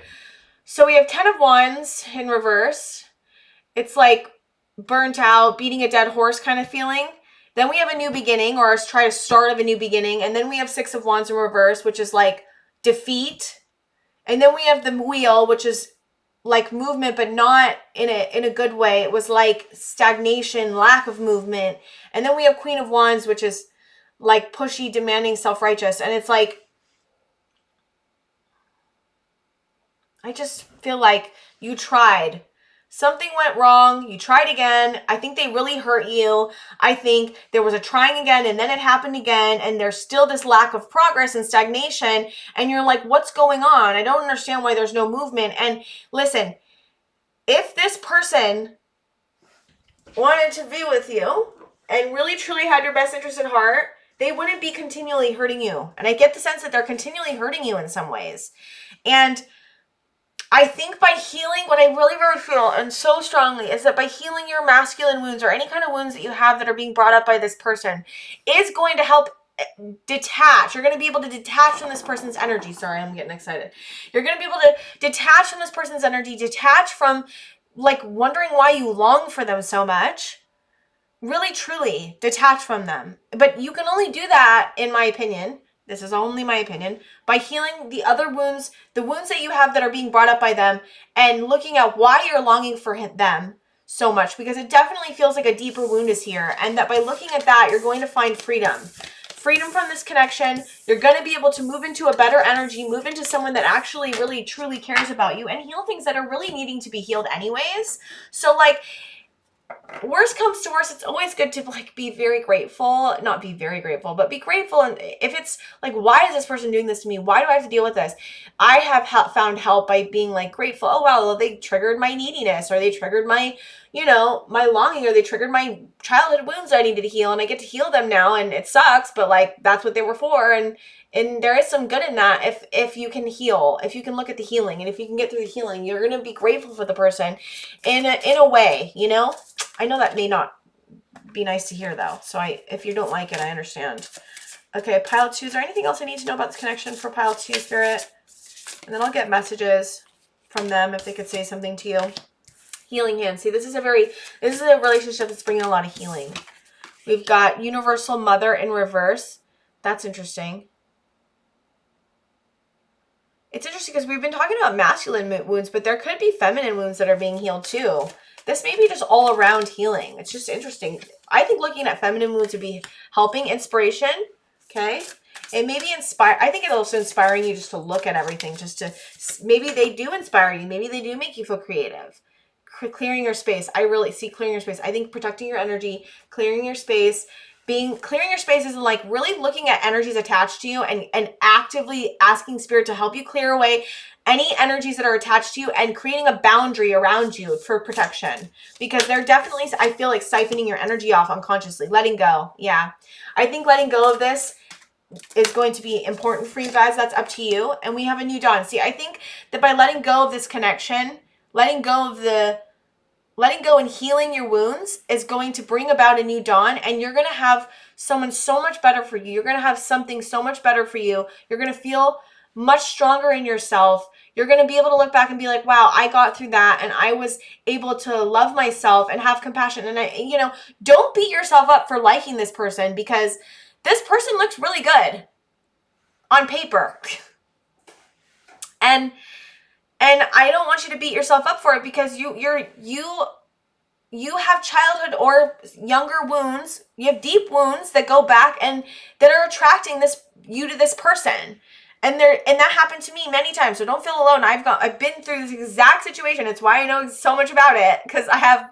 Speaker 1: so we have 10 of Wands in reverse. It's like burnt out, beating a dead horse kind of feeling. Then we have a new beginning, or try to start of a new beginning. And then we have 6 of Wands in reverse, which is like defeat. And then we have the Wheel, which is like movement, but not in a good way. It was like stagnation, lack of movement. And then we have Queen of Wands, which is like pushy, demanding, self-righteous. And it's like, I just feel like you tried. Something went wrong. You tried again. I think they really hurt you. I think there was a trying again, and then it happened again, and there's still this lack of progress and stagnation, and you're like, what's going on? I don't understand why there's no movement. And listen, if this person wanted to be with you and really truly had your best interest at heart, they wouldn't be continually hurting you. And I get the sense that they're continually hurting you in some ways. And I think by healing, what I really, really feel, and so strongly, is that by healing your masculine wounds or any kind of wounds that you have that are being brought up by this person is going to help detach. You're going to be able to detach from this person's energy. Sorry, I'm getting excited. You're going to be able to detach from this person's energy, detach from like wondering why you long for them so much. Really, truly detach from them. But you can only do that, in my opinion, this is only my opinion, by healing the other wounds, the wounds that you have that are being brought up by them, and looking at why you're longing for them so much, because it definitely feels like a deeper wound is here, and that by looking at that, you're going to find freedom. Freedom from this connection. You're going to be able to move into a better energy, move into someone that actually really truly cares about you, and heal things that are really needing to be healed anyways. So like, worst comes to worst, it's always good to like be very grateful, not be very grateful, but be grateful. And if it's like, why is this person doing this to me? Why do I have to deal with this? I have found help by being like grateful. Oh, wow, they triggered my neediness, or they triggered my, my longing, or they triggered my childhood wounds I needed to heal, and I get to heal them now, and it sucks, but like, that's what they were for. And there is some good in that if you can heal, if you can look at the healing, and if you can get through the healing, you're going to be grateful for the person in a way, I know that may not be nice to hear though. So if you don't like it, I understand. Okay, pile 2. Is there anything else I need to know about this connection for pile 2, Spirit? And then I'll get messages from them if they could say something to you. Healing hand. See, this is a relationship that's bringing a lot of healing. We've got Universal Mother in reverse. That's interesting. It's interesting because we've been talking about masculine wounds, but there could be feminine wounds that are being healed too. This may be just all around healing. It's just interesting. I think looking at feminine wounds would be helping, inspiration. Okay. And maybe inspire. I think it's also inspiring you just to look at everything, maybe they do inspire you. Maybe they do make you feel creative. Clearing your space. I really see clearing your space. I think protecting your energy, clearing your space, clearing your space is like really looking at energies attached to you and actively asking spirit to help you clear away any energies that are attached to you and creating a boundary around you for protection, because they're definitely, I feel like, siphoning your energy off unconsciously. Letting go. Yeah. I think letting go of this is going to be important for you guys. That's up to you. And we have a new dawn. See, I think that by letting go of this connection, letting go and healing your wounds is going to bring about a new dawn, and you're going to have someone so much better for you. You're going to have something so much better for you. You're going to feel much stronger in yourself. You're going to be able to look back and be like, wow, I got through that, and I was able to love myself and have compassion. And don't beat yourself up for liking this person, because this person looks really good on paper. And And I don't want you to beat yourself up for it, because you have childhood or younger wounds. You have deep wounds that go back and that are attracting you to this person. And that happened to me many times. So don't feel alone. I've been through this exact situation. It's why I know so much about it, because I have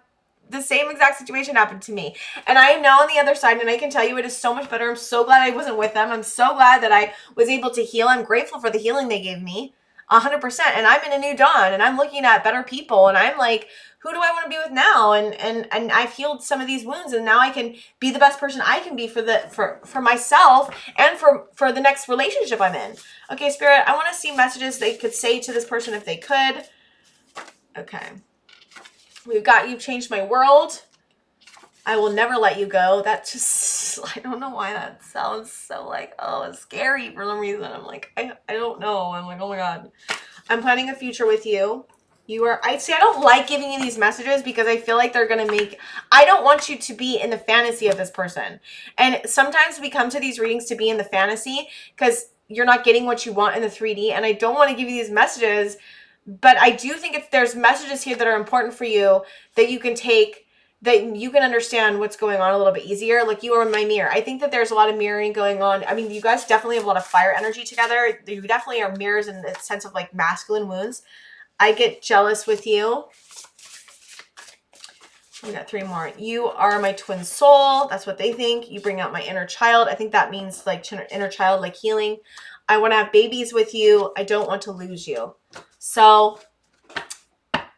Speaker 1: the same exact situation happen to me. And I am now on the other side, and I can tell you it is so much better. I'm so glad I wasn't with them. I'm so glad that I was able to heal. I'm grateful for the healing they gave me, 100%. And I'm in a new dawn, and I'm looking at better people, and I'm like, who do I want to be with now? And I've healed some of these wounds, and now I can be the best person I can be for myself and for the next relationship I'm in. Okay, Spirit, I want to see messages they could say to this person if they could. Okay. We've got, you've changed my world. I will never let you go. That just, I don't know why that sounds so like, oh, it's scary for some reason. I'm like, I don't know. I'm like, oh my God. I'm planning a future with you. I don't like giving you these messages because I feel like they're going to I don't want you to be in the fantasy of this person. And sometimes we come to these readings to be in the fantasy because you're not getting what you want in the 3D. And I don't want to give you these messages, but I do think there's messages here that are important for you that you can take, that you can understand what's going on a little bit easier. Like, you are my mirror. I think that there's a lot of mirroring going on. I mean, you guys definitely have a lot of fire energy together. You definitely are mirrors in the sense of like masculine wounds. I get jealous with you. We got 3 more. You are my twin soul. That's what they think. You bring out my inner child. I think that means like inner child, like healing. I want to have babies with you. I don't want to lose you. So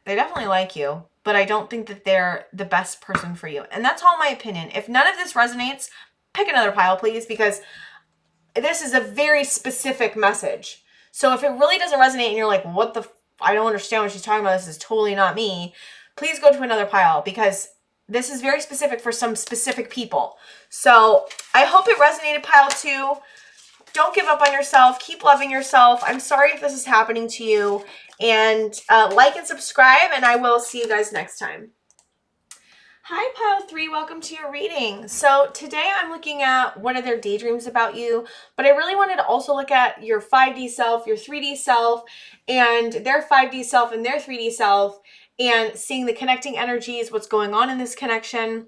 Speaker 1: they definitely like you, but I don't think that they're the best person for you. And that's all my opinion. If none of this resonates, pick another pile, please, because this is a very specific message. So if it really doesn't resonate and you're like, what the, I don't understand what she's talking about, this is totally not me, please go to another pile, because this is very specific for some specific people. So I hope it resonated, pile 2. Don't give up on yourself. Keep loving yourself. I'm sorry if this is happening to you. And like and subscribe, and I will see you guys next time. Hi, pile 3. Welcome to your reading. So today I'm looking at what are their daydreams about you, but I really wanted to also look at your 5D self, your 3D self, and their 5D self and their 3D self, and seeing the connecting energies, what's going on in this connection.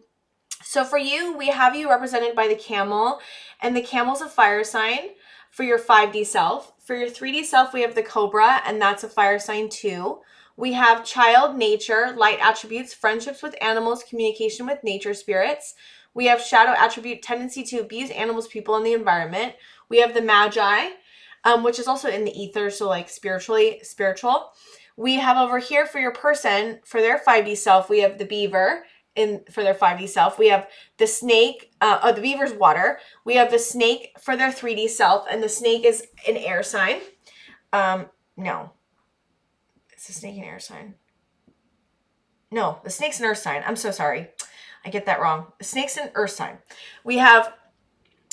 Speaker 1: So for you, we have you represented by the camel, and the camel's a fire sign for your 5D self. For your 3D self, we have the cobra, and that's a fire sign too. We have child, nature, light attributes, friendships with animals, communication with nature spirits. We have shadow attribute, tendency to abuse animals, people, and the environment. We have the magi, which is also in the ether, so like spiritual. We have over here for your person, for their 5D self, we have the beaver. For their 5D self, we have the snake, the beaver's water. We have the snake for their 3D self, and the snake is an air sign. No. It's a snake and air sign. No, the snake's an earth sign. I'm so sorry. I get that wrong. The snake's an earth sign. We have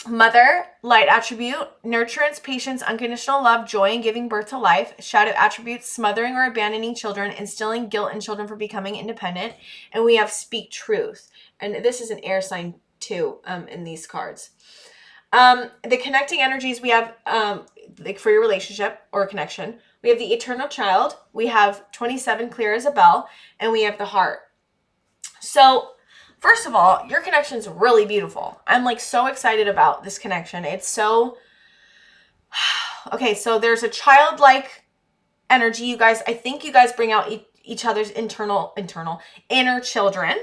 Speaker 1: mother, light attribute, nurturance, patience, unconditional love, joy, and giving birth to life. Shadow attributes, smothering or abandoning children, instilling guilt in children for becoming independent. And we have speak truth. And this is an air sign too, in these cards. The connecting energies we have, like for your relationship or connection, we have the eternal child, we have 27 clear as a bell, and we have the heart. So first of all, your connection is really beautiful. I'm like so excited about this connection. It's so, okay, so there's a childlike energy. You guys, I think you guys bring out each other's inner children.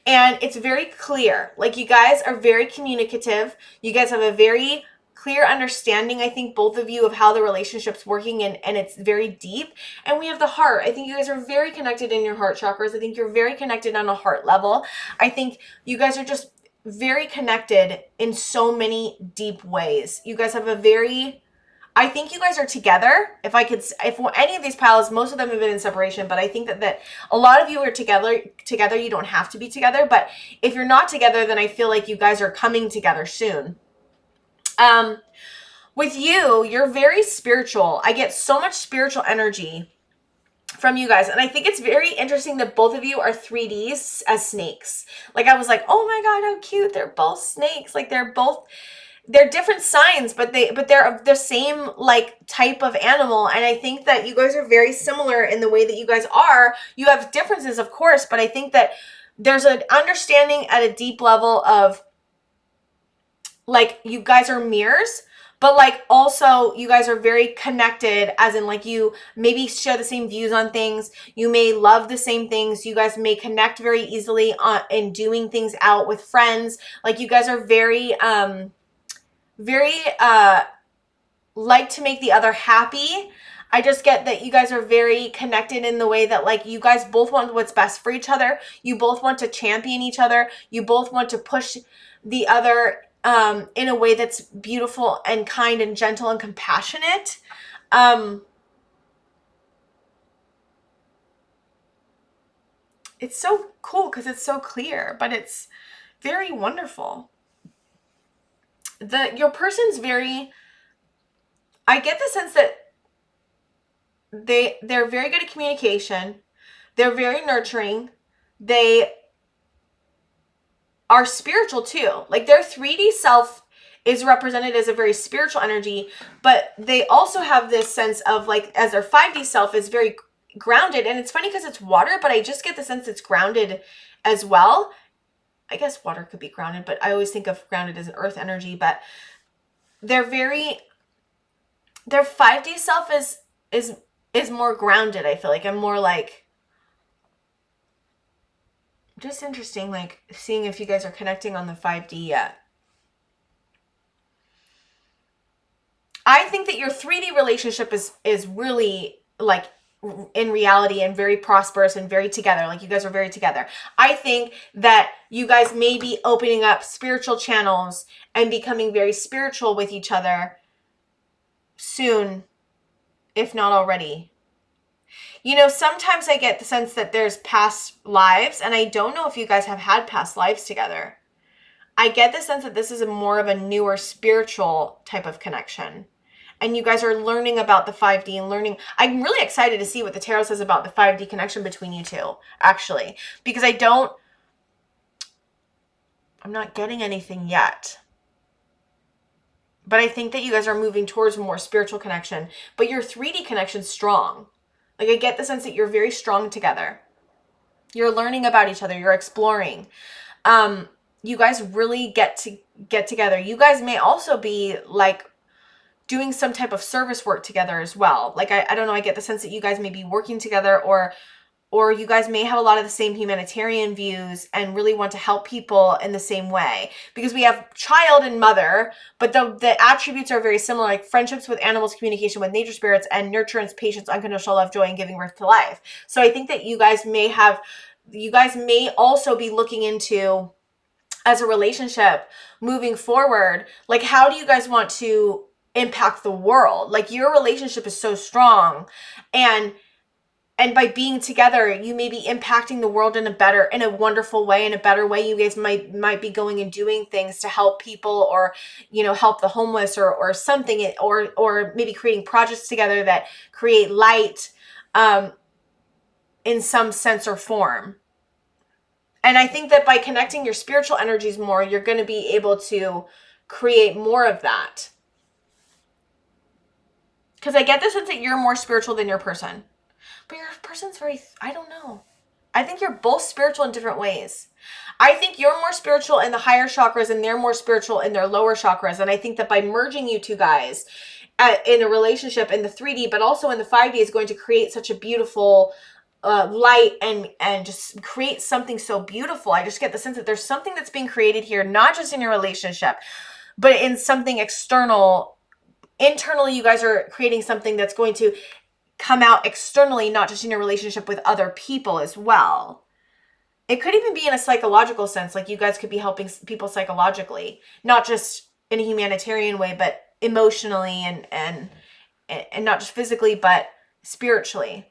Speaker 1: And it's very clear. Like, you guys are very communicative. You guys have a very clear understanding, I think, both of you, of how the relationship's working, and it's very deep. And we have the heart. I think you guys are very connected in your heart chakras. I think you're very connected on a heart level. I think you guys are just very connected in so many deep ways. You guys have I think you guys are together. If any of these piles, most of them have been in separation, but I think that a lot of you are together. You don't have to be together, but if you're not together, then I feel like you guys are coming together soon. With you, you're very spiritual. I get so much spiritual energy from you guys. And I think it's very interesting that both of you are 3Ds as snakes. Like, I was like, oh my God, how cute. They're both snakes. Like, they're both they're different signs, but they're the same like type of animal. And I think that you guys are very similar in the way that you guys are. You have differences, of course, but I think that there's an understanding at a deep level of like you guys are mirrors, but like also you guys are very connected, as in like you maybe share the same views on things, you may love the same things, you guys may connect very easily on in doing things out with friends. Like you guys are very very like to make the other happy. I just get that you guys are very connected in the way that like you guys both want what's best for each other. You both want to champion each other. You both want to push the other in a way that's beautiful and kind and gentle and compassionate. It's so cool because it's so clear, but it's very wonderful. Your person's very, I get the sense that they're very good at communication. They're very nurturing. They are spiritual too. Like their 3D self is represented as a very spiritual energy, but they also have this sense of like, as their 5D self is very grounded. And it's funny because it's water, but I just get the sense it's grounded as well. I guess water could be grounded, but I always think of grounded as an earth energy. But their 5D self is more grounded, I feel like, and more like, just interesting, like seeing if you guys are connecting on the 5D yet. I think that your 3D relationship is really like in reality and very prosperous and very together. Like you guys are very together. I think that you guys may be opening up spiritual channels and becoming very spiritual with each other soon, if not already. You know, sometimes I get the sense that there's past lives, and I don't know if you guys have had past lives together. I get the sense that this is more of a newer spiritual type of connection. And you guys are learning about the 5D and learning. I'm really excited to see what the tarot says about the 5D connection between you two, actually. Because I'm not getting anything yet. But I think that you guys are moving towards a more spiritual connection. But your 3D connection's strong. Like I get the sense that you're very strong together. You're learning about each other. You're exploring. You guys really get together. You guys may also be like doing some type of service work together as well. Like, I don't know, I get the sense that you guys may be working together, or you guys may have a lot of the same humanitarian views and really want to help people in the same way. Because we have child and mother, but the attributes are very similar, like friendships with animals, communication with nature spirits, and nurturance, patience, unconditional love, joy, and giving birth to life. So I think that you guys may also be looking into, as a relationship moving forward, like how do you guys want to impact the world? Like your relationship is so strong, and by being together you may be impacting the world in a wonderful way, in a better way. You guys might be going and doing things to help people, or you know, help the homeless, or something, or maybe creating projects together that create light in some sense or form. And I think that by connecting your spiritual energies more, you're going to be able to create more of that. Because I get the sense that you're more spiritual than your person. But your person's very, I don't know. I think you're both spiritual in different ways. I think you're more spiritual in the higher chakras, and they're more spiritual in their lower chakras. And I think that by merging you two guys in a relationship in the 3D, but also in the 5D, is going to create such a beautiful light and just create something so beautiful. I just get the sense that there's something that's being created here, not just in your relationship, but in something external. Internally, you guys are creating something that's going to come out externally, not just in your relationship with other people as well. It could even be in a psychological sense, like you guys could be helping people psychologically, not just in a humanitarian way, but emotionally and not just physically, but spiritually.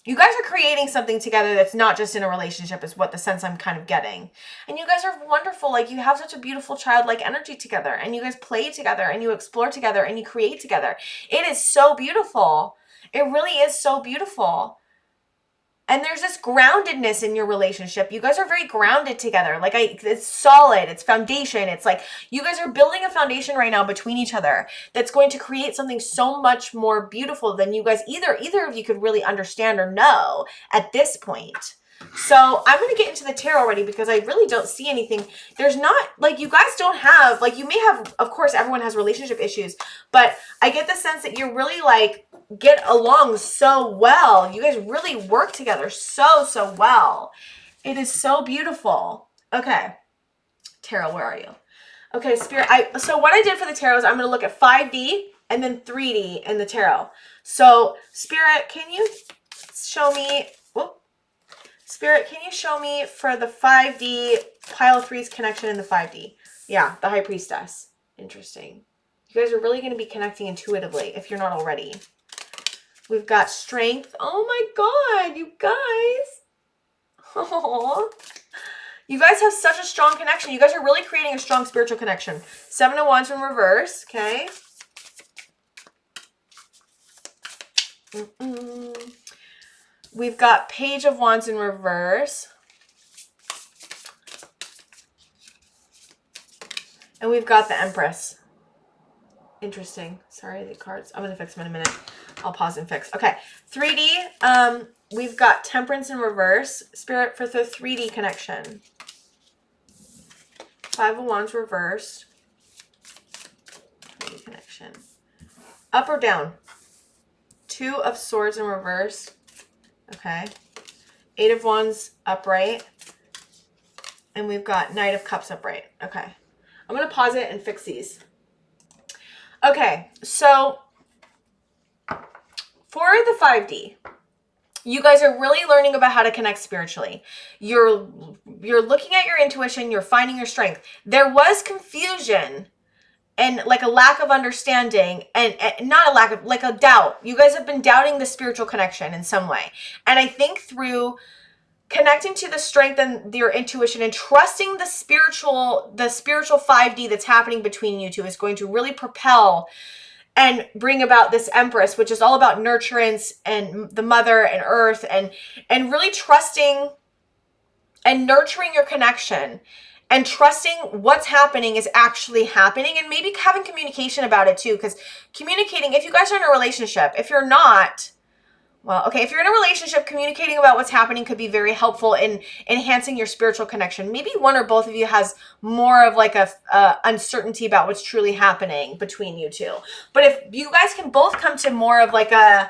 Speaker 1: You guys are creating something together that's not just in a relationship, is what the sense I'm kind of getting. And you guys are wonderful. Like you have such a beautiful childlike energy together, and you guys play together, and you explore together, and you create together. It is so beautiful. It really is so beautiful. And there's this groundedness in your relationship. You guys are very grounded together. Like it's solid, it's foundation. It's like you guys are building a foundation right now between each other that's going to create something so much more beautiful than you guys either of you could really understand or know at this point. So I'm going to get into the tarot already because I really don't see anything. There's not, like, you guys don't have, like, you may have, of course, everyone has relationship issues, but I get the sense that you really, like, get along so well. You guys really work together so well. It is so beautiful. Okay. Tarot, where are you? Okay, Spirit. So what I did for the tarot is I'm going to look at 5D and then 3D in the tarot. So, Spirit, can you show me... Spirit, can you show me for the 5D pile of threes connection in the 5D? Yeah, the High Priestess. Interesting. You guys are really going to be connecting intuitively if you're not already. We've got strength. Oh my God, you guys. Aww. You guys have such a strong connection. You guys are really creating a strong spiritual connection. 7 of Wands in reverse. Okay. We've got Page of Wands in reverse. And we've got the Empress. Interesting. Sorry, the cards. I'm going to fix them in a minute. I'll pause and fix. Okay. 3D. We've got Temperance in reverse. Spirit for the 3D connection. 5 of Wands reversed. 3D connection. Up or down? 2 of Swords in reverse. Okay. 8 of Wands upright. And we've got Knight of Cups upright. Okay. I'm going to pause it and fix these. Okay. So for the 5D, you guys are really learning about how to connect spiritually. You're looking at your intuition. You're finding your strength. There was confusion and like a lack of understanding and not a lack of, like a doubt. You guys have been doubting the spiritual connection in some way. And I think through connecting to the strength and your intuition and trusting the spiritual 5D that's happening between you two is going to really propel and bring about this Empress, which is all about nurturance and the mother and earth and really trusting and nurturing your connection. And trusting what's happening is actually happening and maybe having communication about it too. Because communicating, if you guys are in a relationship, if you're not, well, okay, if you're in a relationship, communicating about what's happening could be very helpful in enhancing your spiritual connection. Maybe one or both of you has more of like a uncertainty about what's truly happening between you two. But if you guys can both come to more of like a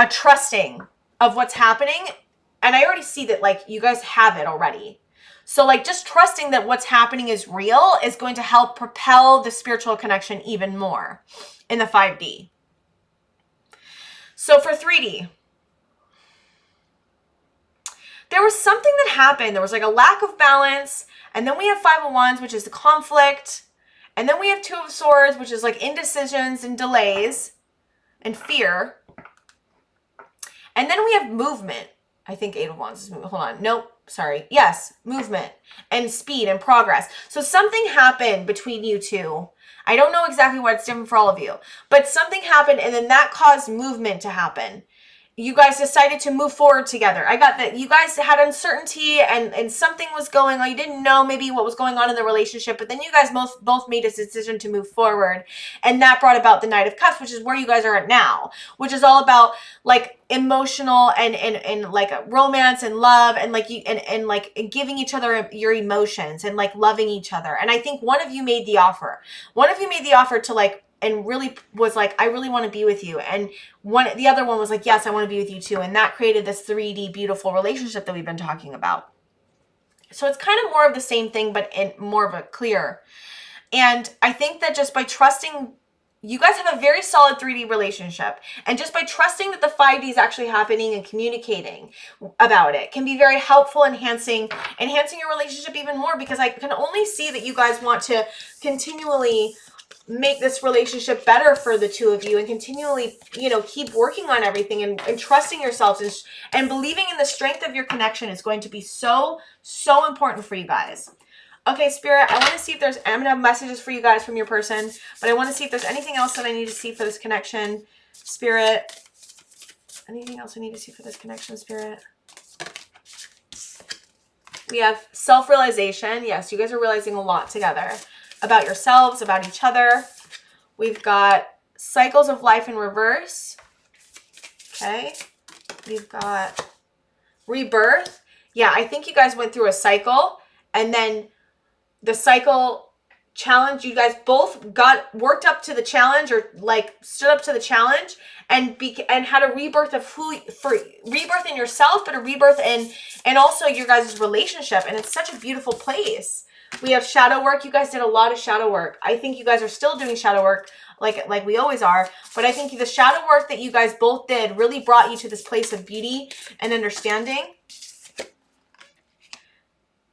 Speaker 1: trusting of what's happening, and I already see that like you guys have it already. So like just trusting that what's happening is real is going to help propel the spiritual connection even more in the 5D. So for 3D, there was something that happened. There was like a lack of balance. And then we have 5 of Wands, which is the conflict. And then we have 2 of Swords, which is like indecisions and delays and fear. And then we have movement. I think 8 of Wands is movement. Hold on. Nope. Sorry. Yes. Movement and speed and progress. So something happened between you two. I don't know exactly what it's different for all of you, but something happened and then that caused movement to happen. You guys decided to move forward together. I got that you guys had uncertainty and something was going on. You didn't know maybe what was going on in the relationship, but then you guys both made a decision to move forward. And that brought about the Knight of Cups, which is where you guys are at now, which is all about like emotional and like romance and love and like you and like giving each other your emotions and like loving each other. And I think one of you made the offer. One of you made the offer to like and really was like, I really want to be with you. And the other one was like, yes, I want to be with you too. And that created this 3D beautiful relationship that we've been talking about. So it's kind of more of the same thing, but in more of a clear. And I think that just by trusting, you guys have a very solid 3D relationship. And just by trusting that the 5D is actually happening and communicating about it can be very helpful, enhancing your relationship even more, because I can only see that you guys want to continually make this relationship better for the two of you and continually, you know, keep working on everything and trusting yourselves and believing in the strength of your connection is going to be so important for you guys. Okay, Spirit, I want to see if there's, I'm going to have messages for you guys from your person, but I want to see if there's anything else that I need to see for this connection. Spirit, anything else I need to see for this connection, Spirit? We have self-realization. Yes, you guys are realizing a lot together about yourselves, about each other. We've got cycles of life in reverse. Okay. We've got rebirth. Yeah, I think you guys went through a cycle, and then the cycle challenge, you guys both got worked up to the challenge, or like stood up to the challenge, and had a rebirth of rebirth in yourself, but a rebirth in and also your guys' relationship. And it's such a beautiful place. We have shadow work. You guys did a lot of shadow work. I think you guys are still doing shadow work like we always are, but I think the shadow work that you guys both did really brought you to this place of beauty and understanding.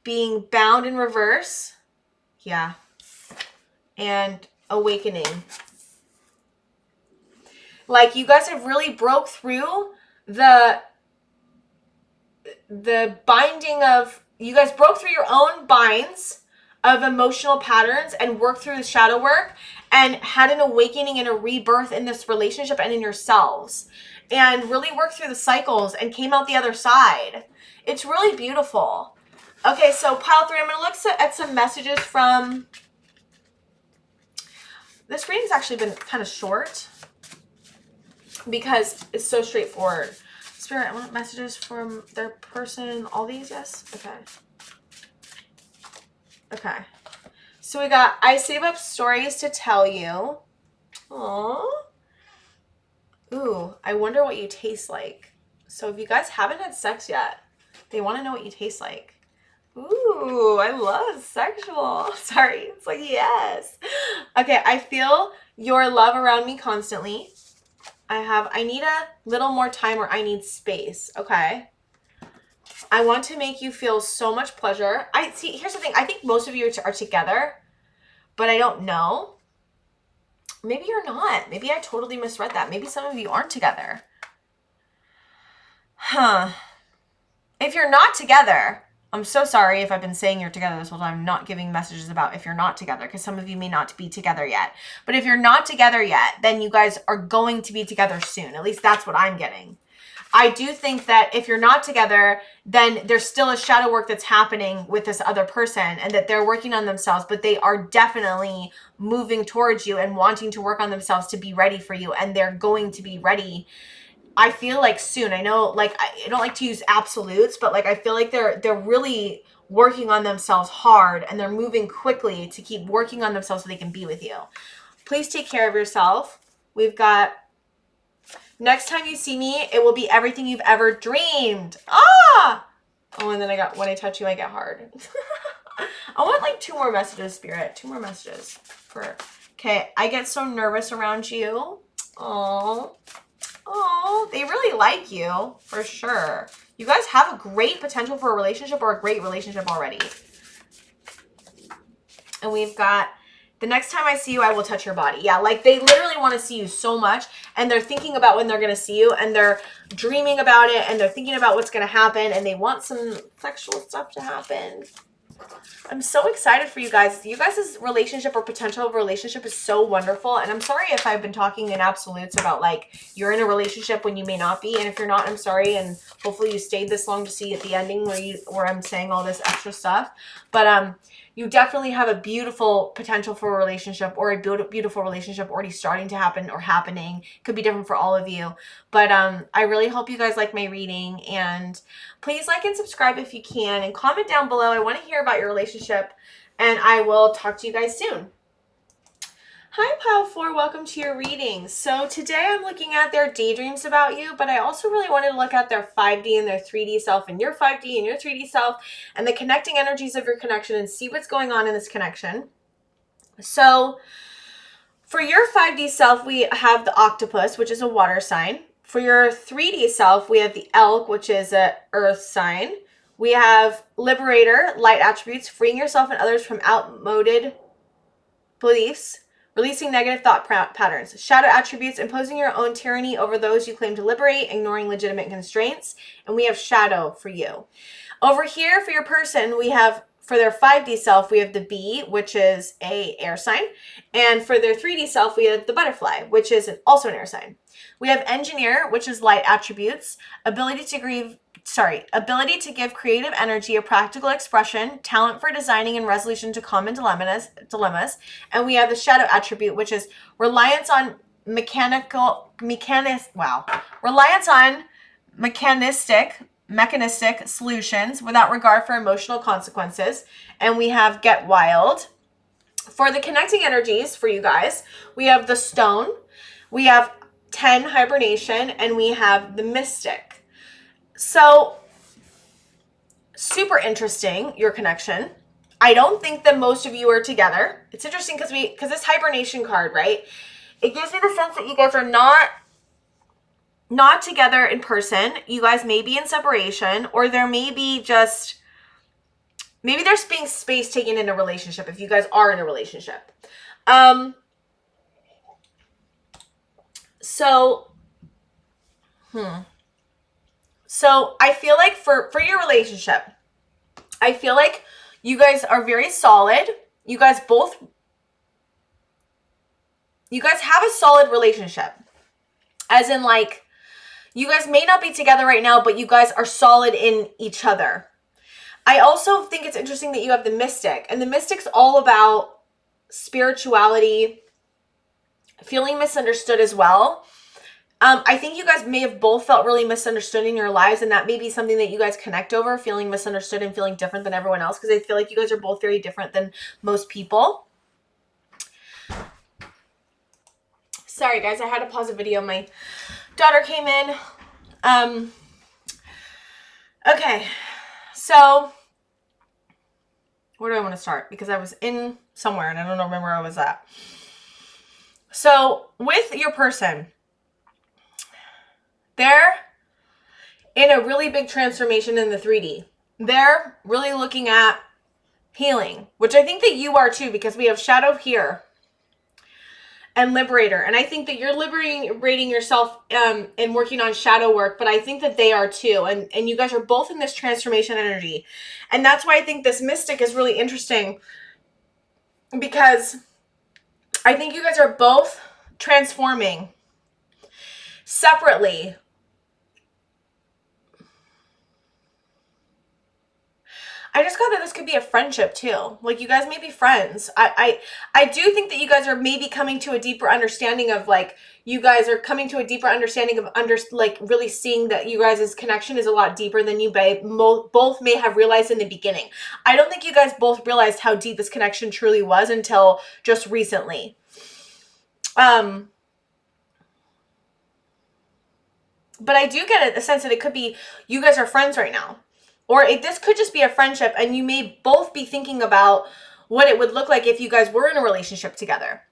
Speaker 1: Being bound in reverse. Yeah. And awakening. Like you guys have really broke through the binding of, you guys broke through your own binds of emotional patterns and worked through the shadow work and had an awakening and a rebirth in this relationship and in yourselves, and really worked through the cycles and came out the other side. It's really beautiful. Okay, so pile 3, I'm going to look at some messages from, this reading's actually been kind of short because it's so straightforward. Spirit, I want messages from their person, all these, yes? Okay. Okay. So we got, I save up stories to tell you. Aww. Ooh, I wonder what you taste like. So if you guys haven't had sex yet, they want to know what you taste like. Ooh, I love sexual. Sorry, it's like, yes. Okay, I feel your love around me constantly. I need a little more time, or I need space. Okay. I want to make you feel so much pleasure. See, here's the thing. I think most of you are together, but I don't know. Maybe you're not. Maybe I totally misread that. Maybe some of you aren't together. Huh. If you're not together, I'm so sorry if I've been saying you're together this whole time. I'm not giving messages about if you're not together, because some of you may not be together yet. But if you're not together yet, then you guys are going to be together soon. At least that's what I'm getting. I do think that if you're not together, then there's still a shadow work that's happening with this other person, and that they're working on themselves, but they are definitely moving towards you and wanting to work on themselves to be ready for you, and they're going to be ready, I feel like, soon. I know, like, I don't like to use absolutes, but like I feel like they're really working on themselves hard, and they're moving quickly to keep working on themselves so they can be with you. Please take care of yourself. We've got, next time you see me, it will be everything you've ever dreamed. Ah! Oh, and then I got, when I touch you, I get hard. I want like 2 more messages, Spirit. 2 more messages. Okay, I get so nervous around you. Oh, they really like you, for sure. You guys have a great potential for a relationship, or a great relationship already. And we've got, the next time I see you, I will touch your body. Yeah, like they literally want to see you so much, and they're thinking about when they're going to see you, and they're dreaming about it, and they're thinking about what's going to happen, and they want some sexual stuff to happen. I'm so excited for you guys. You guys' relationship or potential of relationship is so wonderful. And I'm sorry if I've been talking in absolutes about like you're in a relationship when you may not be. And if you're not, I'm sorry. And hopefully you stayed this long to see at the ending where I'm saying all this extra stuff. But you definitely have a beautiful potential for a relationship, or a beautiful relationship already starting to happen or happening. Could be different for all of you. But I really hope you guys like my reading, and please like and subscribe if you can, and comment down below. I want to hear about your relationship, and I will talk to you guys soon. Hi, Pile 4. Welcome to your reading. So today I'm looking at their daydreams about you, but I also really wanted to look at their 5D and their 3D self, and your 5D and your 3D self, and the connecting energies of your connection, and see what's going on in this connection. So for your 5D self, we have the octopus, which is a water sign. For your 3D self, we have the elk, which is a earth sign. We have liberator, light attributes, freeing yourself and others from outmoded beliefs, releasing negative thought patterns. Shadow attributes, imposing your own tyranny over those you claim to liberate, ignoring legitimate constraints. And we have shadow for you. Over here for your person, we have for their 5D self, we have the bee, which is a air sign. And for their 3D self, we have the butterfly, which is also an air sign. We have engineer, which is light attributes, ability to give creative energy a practical expression, talent for designing and resolution to common dilemmas. And we have the shadow attribute, which is reliance on mechanistic solutions without regard for emotional consequences. And we have get wild. For the connecting energies for you guys, we have the stone, we have 10 hibernation, and we have the mystic. So super interesting, your connection. I don't think that most of you are together. It's interesting because this hibernation card, right? It gives me the sense that you guys are not together in person. You guys may be in separation, or there may be maybe there's being space taken in a relationship if you guys are in a relationship. So I feel like for your relationship, I feel like you guys are very solid. You guys have a solid relationship. As in, like, you guys may not be together right now, but you guys are solid in each other. I also think it's interesting that you have the mystic. And the mystic's all about spirituality, feeling misunderstood as well. I think you guys may have both felt really misunderstood in your lives, and that may be something that you guys connect over, feeling misunderstood and feeling different than everyone else, because I feel like you guys are both very different than most people. Sorry, guys, I had to pause a video. My daughter came in. Okay, so where do I want to start? Because I was in somewhere, and I don't remember where I was at. So with your person, they're in a really big transformation in the 3D. They're really looking at healing, which I think that you are too, because we have shadow here and liberator. And I think that you're liberating yourself and working on shadow work, but I think that they are too. And you guys are both in this transformation energy. And that's why I think this mystic is really interesting, because I think you guys are both transforming separately. I just got that this could be a friendship too. Like, you guys may be friends. I do think that you guys are maybe coming to a deeper understanding of, like, you guys are coming to a deeper understanding of really seeing that you guys' connection is a lot deeper than you both may have realized in the beginning. I don't think you guys both realized how deep this connection truly was until just recently. But I do get a sense that it could be you guys are friends right now. Or this could just be a friendship, and you may both be thinking about what it would look like if you guys were in a relationship together.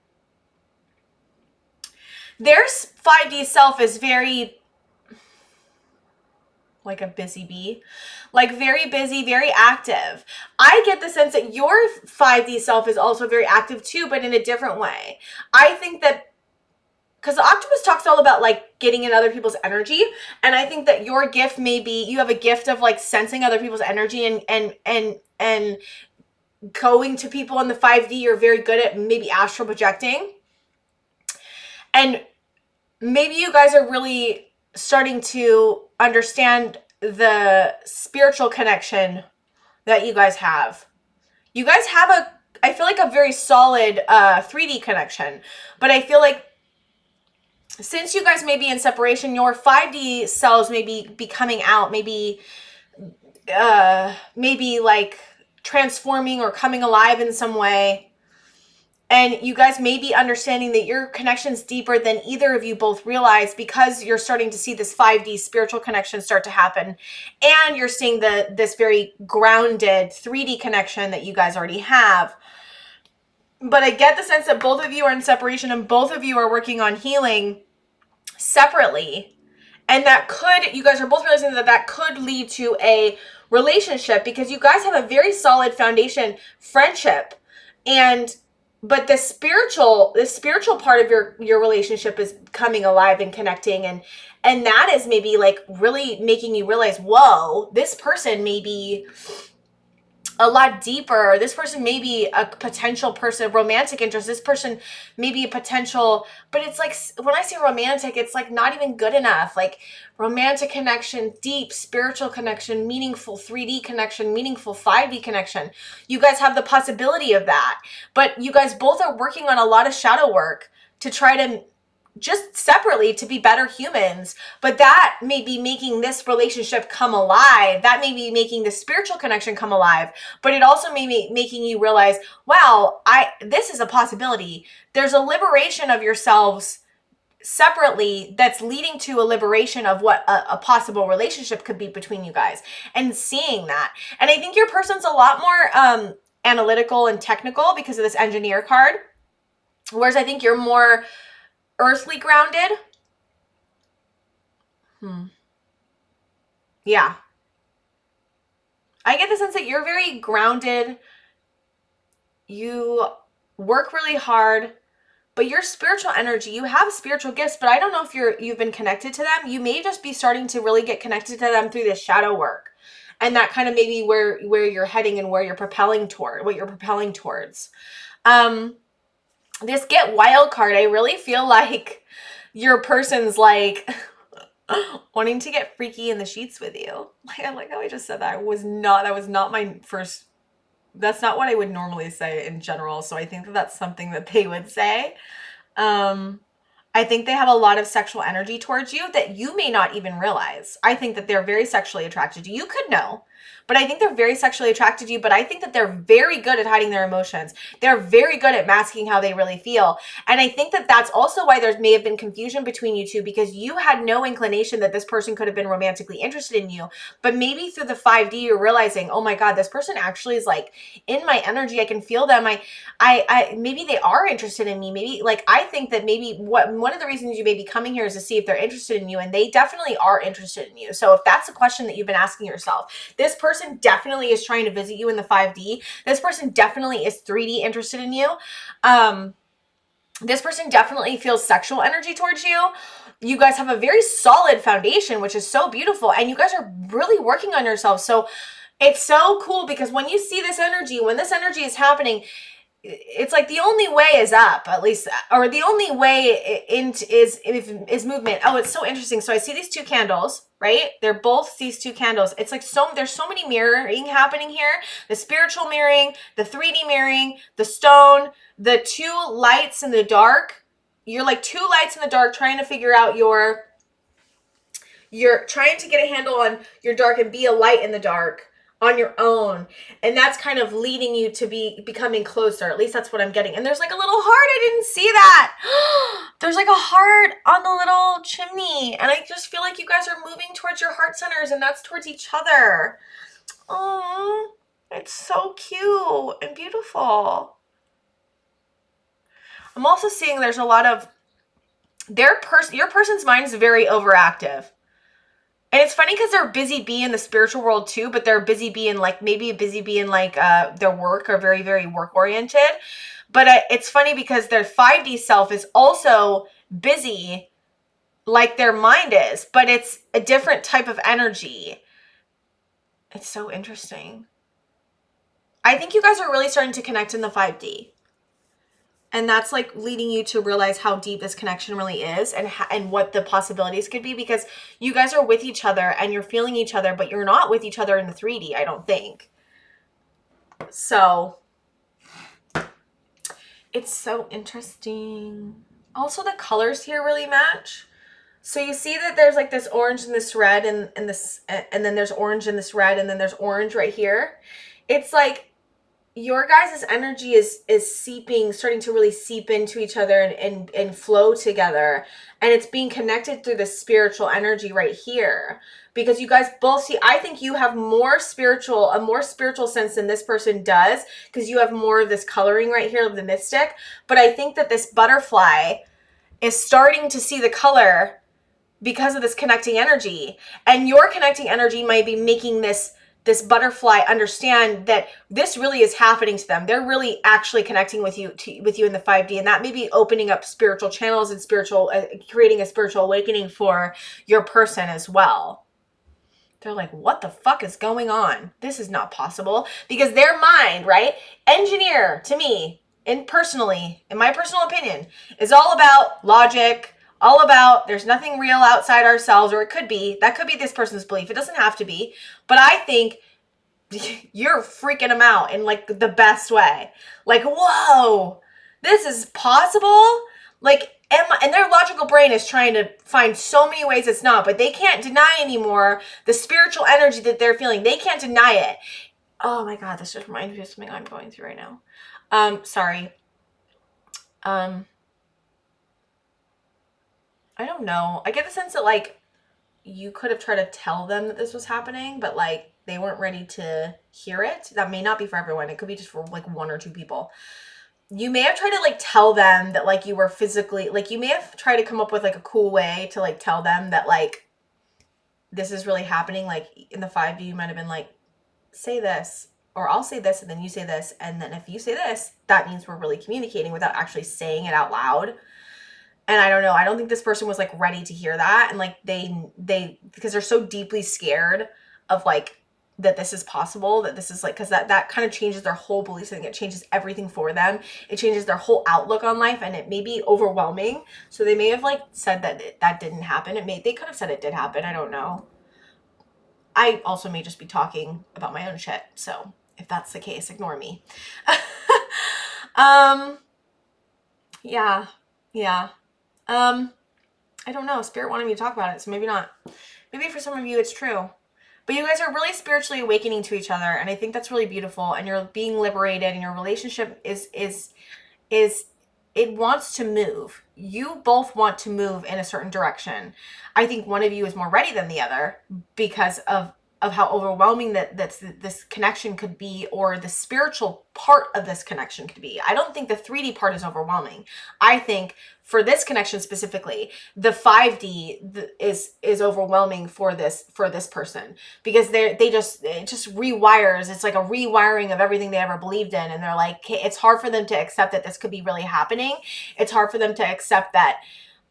Speaker 1: Their 5D self is very, like a busy bee. Like, very busy, very active. I get the sense that your 5D self is also very active too, but in a different way. I think that because the octopus talks all about, like, getting in other people's energy. And I think that your gift may be, you have a gift of, like, sensing other people's energy and going to people in the 5D. You're very good at maybe astral projecting. And maybe you guys are really starting to understand the spiritual connection that you guys have. You guys have I feel like a very solid 3D connection. But I feel like since you guys may be in separation, your 5D selves may be coming out, maybe like transforming or coming alive in some way. And you guys may be understanding that your connection's deeper than either of you both realize, because you're starting to see this 5D spiritual connection start to happen. And you're seeing this very grounded 3D connection that you guys already have. But I get the sense that both of you are in separation and both of you are working on healing separately. And you guys are both realizing that could lead to a relationship, because you guys have a very solid foundation friendship. But the spiritual part of your relationship is coming alive and connecting. And that is maybe, like, really making you realize, whoa, this person may be a lot deeper. This person may be a potential person, romantic interest. This person may be a potential, but it's like, when I say romantic, it's like not even good enough. Like romantic connection, deep spiritual connection, meaningful 3D connection, meaningful 5D connection. You guys have the possibility of that, but you guys both are working on a lot of shadow work to try to just separately to be better humans. But that may be making this relationship come alive. That may be making the spiritual connection come alive. But it also may be making you realize, wow, this is a possibility. There's a liberation of yourselves separately that's leading to a liberation of what a possible relationship could be between you guys, and seeing that. And I think your person's a lot more analytical and technical because of this engineer card, whereas I think you're more earthly grounded. Yeah. I get the sense that you're very grounded. You work really hard, but your spiritual energy, you have spiritual gifts, but I don't know if you've been connected to them. You may just be starting to really get connected to them through this shadow work. And that kind of maybe where you're heading and where you're propelling toward, what you're propelling towards. This get wild card, I really feel like your person's like wanting to get freaky in the sheets with you. Like, I like how I just said that. That was not my first, that's not what I would normally say in general. So I think that that's something that they would say. I think they have a lot of sexual energy towards you that you may not even realize. I think that they're very sexually attracted to you. You could know, but I think they're very sexually attracted to you. But I think that they're very good at hiding their emotions. They're very good at masking how they really feel. And I think that that's also why there may have been confusion between you two, because you had no inclination that this person could have been romantically interested in you. But maybe through the 5D, you're realizing, oh my God, this person actually is like in my energy. I can feel them. I maybe they are interested in me. Maybe, like, I think that maybe one of the reasons you may be coming here is to see if they're interested in you, and they definitely are interested in you. So if that's a question that you've been asking yourself, this person definitely is trying to visit you in the 5D. This person definitely is 3D interested in you. This person definitely feels sexual energy towards you. You guys have a very solid foundation, which is so beautiful, and you guys are really working on yourselves. So it's so cool, because when you see this energy, when this energy is happening, it's like the only way is up, at least, or the only way is movement. Oh, it's so interesting. So I see these two candles, right? They're both these two candles. It's like there's so many mirroring happening here. The spiritual mirroring, the 3D mirroring, the stone, the two lights in the dark. You're like two lights in the dark trying to figure out you're trying to get a handle on your dark and be a light in the dark on your own. And that's kind of leading you to becoming closer. At least that's what I'm getting. And there's like a little heart. I didn't see that. There's like a heart on the little chimney. And I just feel like you guys are moving towards your heart centers, and that's towards each other. Oh, it's so cute and beautiful. I'm also seeing there's a lot of your person's mind is very overactive. And it's funny because they're busy being in the spiritual world too, but they're busy being like, their work, or very, very work oriented. But it's funny because their 5D self is also busy like their mind is, but it's a different type of energy. It's so interesting. I think you guys are really starting to connect in the 5D. And that's like leading you to realize how deep this connection really is, and what the possibilities could be, because you guys are with each other and you're feeling each other, but you're not with each other in the 3D, I don't think. So it's so interesting. Also, the colors here really match. So you see that there's like this orange and this red, and then there's orange and this red, and then there's orange right here. It's like your guys' energy is starting to really seep into each other and flow together. And it's being connected through the spiritual energy right here. Because you guys both see, I think you have a more spiritual sense than this person does, because you have more of this coloring right here of the mystic. But I think that this butterfly is starting to see the color because of this connecting energy. And your connecting energy might be making this butterfly understand that this really is happening to them. They're really actually connecting with you in the 5D, and that may be opening up spiritual channels and creating a spiritual awakening for your person as well. They're like, what the fuck is going on? This is not possible. Because their mind, right? Engineer, to me, in my personal opinion, is all about logic, all about there's nothing real outside ourselves, or it could be. That could be this person's belief. It doesn't have to be. But I think you're freaking them out in like the best way. Like, whoa, this is possible? Like, and their logical brain is trying to find so many ways it's not, but they can't deny anymore the spiritual energy that they're feeling. They can't deny it. Oh my God, this just reminds me of something I'm going through right now. Sorry. I don't know. I get the sense that like you could have tried to tell them that this was happening, but like they weren't ready to hear it. That may not be for everyone. It could be just for like 1 or 2 people. You may have tried to like tell them that like you were physically, like you may have tried to come up with like a cool way to like tell them that like this is really happening. Like in the 5D, you might have been like, say this, or I'll say this, and then you say this. And then if you say this, that means we're really communicating without actually saying it out loud. And I don't know. I don't think this person was like ready to hear that. And like they, because they're so deeply scared of like, that this is possible, that this is like, because that kind of changes their whole belief system. It changes everything for them. It changes their whole outlook on life, and it may be overwhelming. So they may have like said that that didn't happen. They could have said it did happen. I don't know. I also may just be talking about my own shit. So if that's the case, ignore me. Yeah. I don't know. Spirit wanted me to talk about it, so maybe not. Maybe for some of you it's true. But you guys are really spiritually awakening to each other, and I think that's really beautiful. And you're being liberated, and your relationship is it wants to move. You both want to move in a certain direction. I think one of you is more ready than the other because of how overwhelming this connection could be, or the spiritual part of this connection could be. I don't think the 3D part is overwhelming. I think for this connection specifically, the 5D is overwhelming for this person, because it just rewires. It's like a rewiring of everything they ever believed in, and they're like, it's hard for them to accept that this could be really happening. It's hard for them to accept that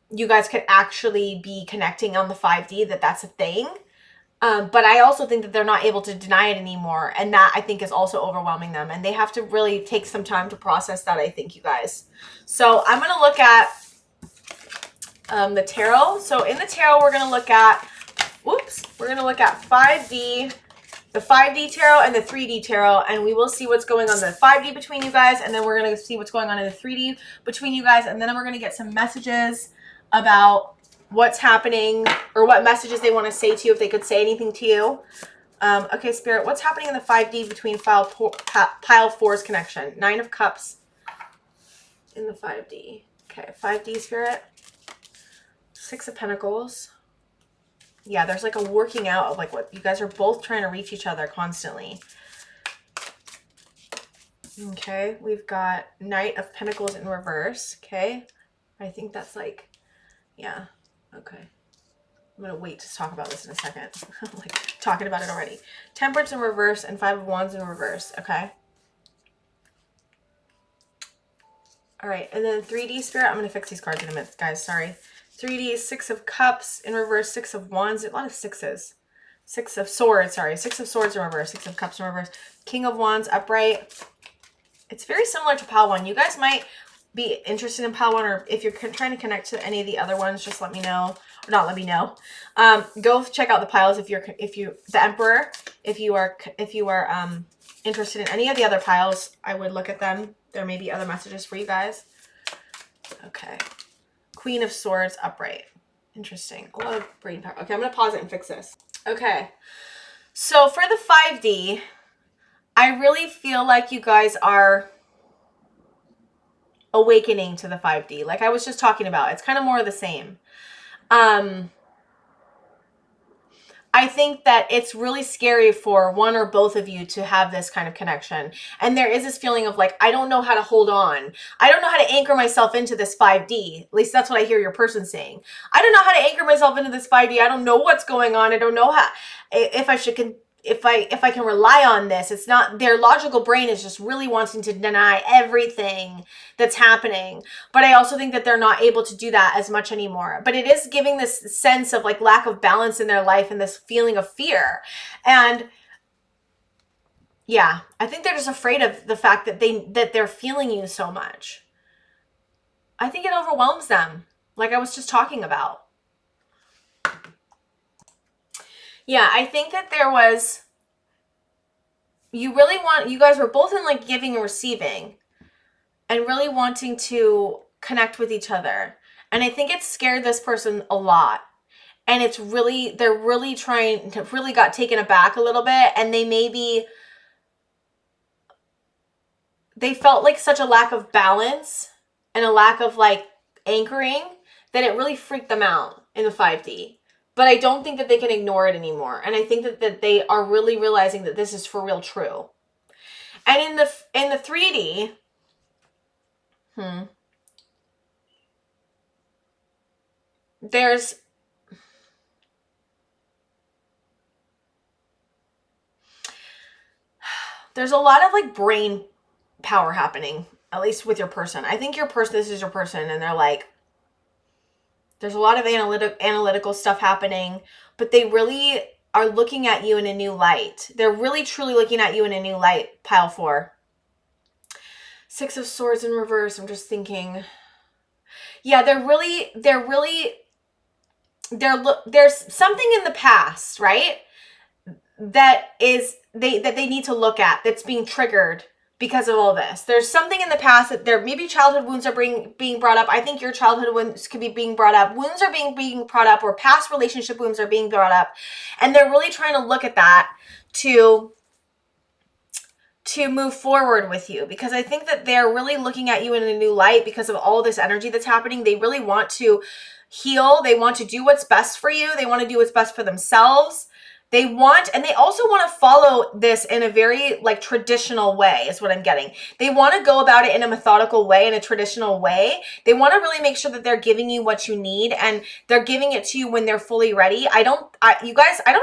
Speaker 1: you guys could actually be connecting on the 5D, that's a thing. But I also think that they're not able to deny it anymore. And that, I think, is also overwhelming them. And they have to really take some time to process that, I think, you guys. So I'm going to look at the tarot. So in the tarot, we're going to look at, 5D, the 5D tarot and the 3D tarot. And we will see what's going on in the 5D between you guys. And then we're going to see what's going on in the 3D between you guys. And then we're going to get some messages about what's happening, or what messages they want to say to you, if they could say anything to you. Okay, Spirit, what's happening in the 5D between pile 4's connection? 9 of Cups in the 5D. Okay, 5D, Spirit. 6 of Pentacles. Yeah, there's like a working out of like what you guys are both trying to reach each other constantly. Okay, we've got Knight of Pentacles in reverse. Okay, I think that's like, yeah. Okay. I'm going to wait to talk about this in a second. I'm like talking about it already. Temperance in reverse and 5 of Wands in reverse. Okay. All right. And then 3D, Spirit. I'm going to fix these cards in a minute, guys. Sorry. 3D, 6 of Cups in reverse, 6 of Wands. A lot of 6s. 6 of Swords. Sorry. 6 of Swords in reverse, 6 of Cups in reverse. King of Wands upright. It's very similar to Pile 1. You guys might be interested in Pile 1, or if you're trying to connect to any of the other ones, just let me know, or not let me know. Go check out the piles if the Emperor, if you are interested in any of the other piles, I would look at them. There may be other messages for you guys. Okay. Queen of Swords upright. Interesting. A lot of brain power. Okay, I'm going to pause it and fix this. Okay. So for the 5D, I really feel like you guys are awakening to the 5D, like I was just talking about. It's kind of more of the same. I think that it's really scary for one or both of you to have this kind of connection. And there is this feeling of like, I don't know how to hold on. I don't know how to anchor myself into this 5D. At least that's what I hear your person saying. I don't know how to anchor myself into this 5D. I don't know what's going on. I don't know if I should if I can rely on this. It's not, their logical brain is just really wanting to deny everything that's happening. But I also think that they're not able to do that as much anymore. But it is giving this sense of like lack of balance in their life and this feeling of fear. And yeah, I think they're just afraid of the fact that they're feeling you so much. I think it overwhelms them, like I was just talking about. Yeah, I think that there was, you guys were both in like giving and receiving and really wanting to connect with each other. And I think it scared this person a lot. And they're really trying to, really got taken aback a little bit. And they felt like such a lack of balance and a lack of like anchoring that it really freaked them out in the 5D. But I don't think that they can ignore it anymore. And I think that they are really realizing that this is for real true. And in the 3D, there's a lot of like brain power happening, at least with your person. I think this is your person, and they're like, there's a lot of analytical stuff happening, but they really are looking at you in a new light. They're really truly looking at you in a new light, pile 4. 6 of Swords in reverse. I'm just thinking, yeah, there's something in the past, right? That they need to look at, that's being triggered because of all this. There's something in the past that there maybe childhood wounds are being brought up. I think your childhood wounds could be being brought up. Wounds are being brought up, or past relationship wounds are being brought up. And they're really trying to look at that to move forward with you, because I think that they're really looking at you in a new light because of all this energy that's happening. They really want to heal. They want to do what's best for you. They want to do what's best for themselves. They also want to follow this in a very like traditional way, is what I'm getting. They want to go about it in a methodical way, in a traditional way. They want to really make sure that they're giving you what you need, and they're giving it to you when they're fully ready. I don't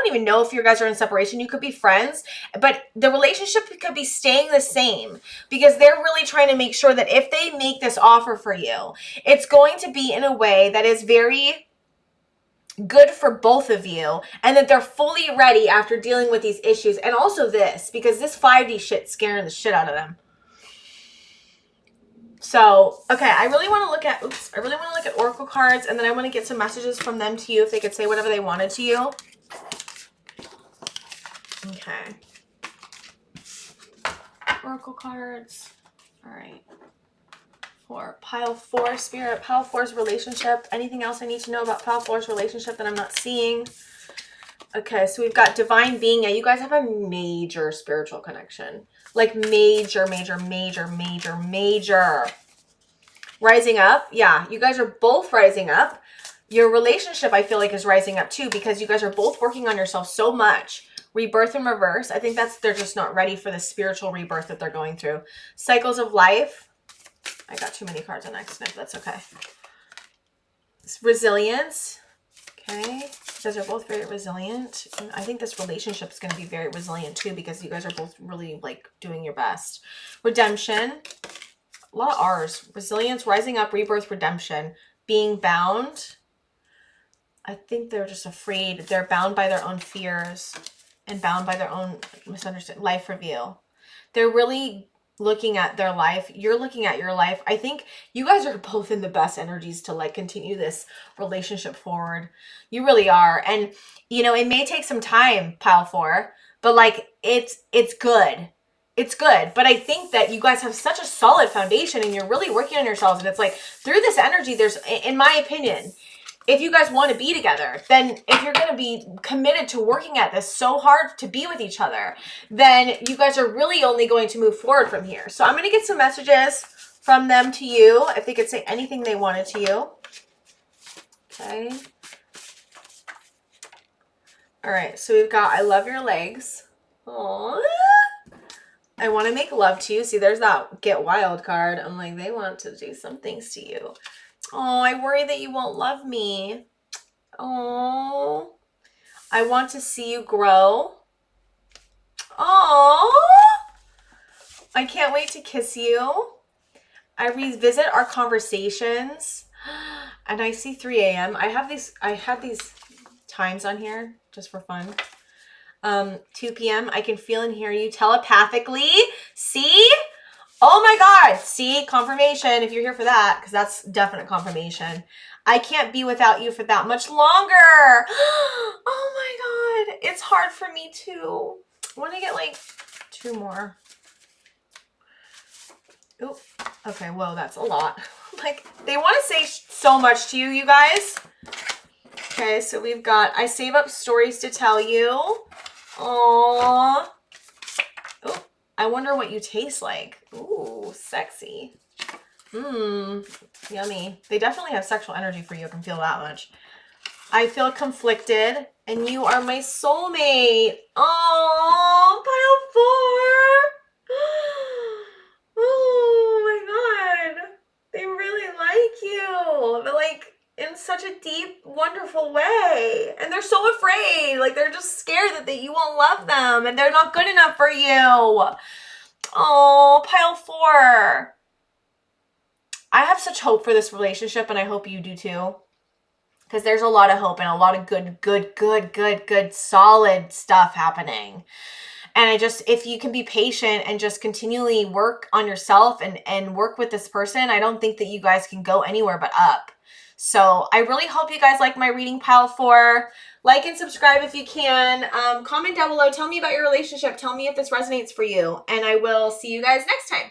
Speaker 1: even know if you guys are in separation. You could be friends, but the relationship could be staying the same, because they're really trying to make sure that if they make this offer for you, it's going to be in a way that is very good for both of you, and that they're fully ready after dealing with these issues. And also this, because this 5D shit's scaring the shit out of them. So, okay, I really want to look at oracle cards, and then I want to get some messages from them to you, if they could say whatever they wanted to you. Okay. Oracle cards. All right. For pile 4, Spirit, pile 4's relationship. Anything else I need to know about pile 4's relationship that I'm not seeing? Okay, so we've got divine being. Yeah, you guys have a major spiritual connection. Like major. Rising up. Yeah, you guys are both rising up. Your relationship, I feel like, is rising up too, because you guys are both working on yourself so much. Rebirth in reverse. I think they're just not ready for the spiritual rebirth that they're going through. Cycles of life. I got too many cards on accident. That's okay. Resilience. Okay. You guys are both very resilient. And I think this relationship is going to be very resilient too, because you guys are both really like doing your best. Redemption. A lot of R's. Resilience, rising up, rebirth, redemption. Being bound. I think they're just afraid. They're bound by their own fears and bound by their own misunderstanding. Life reveal. They're really looking at their life. You're looking at your life. I think you guys are both in the best energies to like continue this relationship forward. You really are. And you know, it may take some time, pile 4, but like it's good. It's good. But I think that you guys have such a solid foundation, and you're really working on yourselves. And it's like through this energy, there's, in my opinion, if you guys want to be together, then if you're going to be committed to working at this so hard to be with each other, then you guys are really only going to move forward from here. So I'm going to get some messages from them to you, if they could say anything they wanted to you. Okay. All right. So we've got, I love your legs. Aww. I want to make love to you. See, there's that get wild card. I'm like, they want to do some things to you. Oh, I worry that you won't love me. Oh, I want to see you grow. Oh, I can't wait to kiss you. I revisit our conversations, and I see 3 a.m. I had these times on here just for fun. 2 p.m. I can feel and hear you telepathically. See? Oh my God. See? Confirmation if you're here for that, because that's definite confirmation. I can't be without you for that much longer. Oh my God. It's hard for me too. I want to get like 2 more. Oop. Okay, whoa, that's a lot. Like, they want to say so much to you, you guys. Okay, so we've got, I save up stories to tell you. Aww. Oh, I wonder what you taste like. Ooh, sexy. Yummy. They definitely have sexual energy for you. I can feel that much. I feel conflicted, and you are my soulmate. Oh, pile 4. Oh my God. They really like you. But like in such a deep, wonderful way. And they're so afraid. Like they're just scared that you won't love them and they're not good enough for you. Oh, pile 4. I have such hope for this relationship, and I hope you do too. Because there's a lot of hope and a lot of good, solid stuff happening. And if you can be patient and just continually work on yourself and work with this person, I don't think that you guys can go anywhere but up. So I really hope you guys like my reading, pile 4. Like and subscribe if you can. Comment down below. Tell me about your relationship. Tell me if this resonates for you. And I will see you guys next time.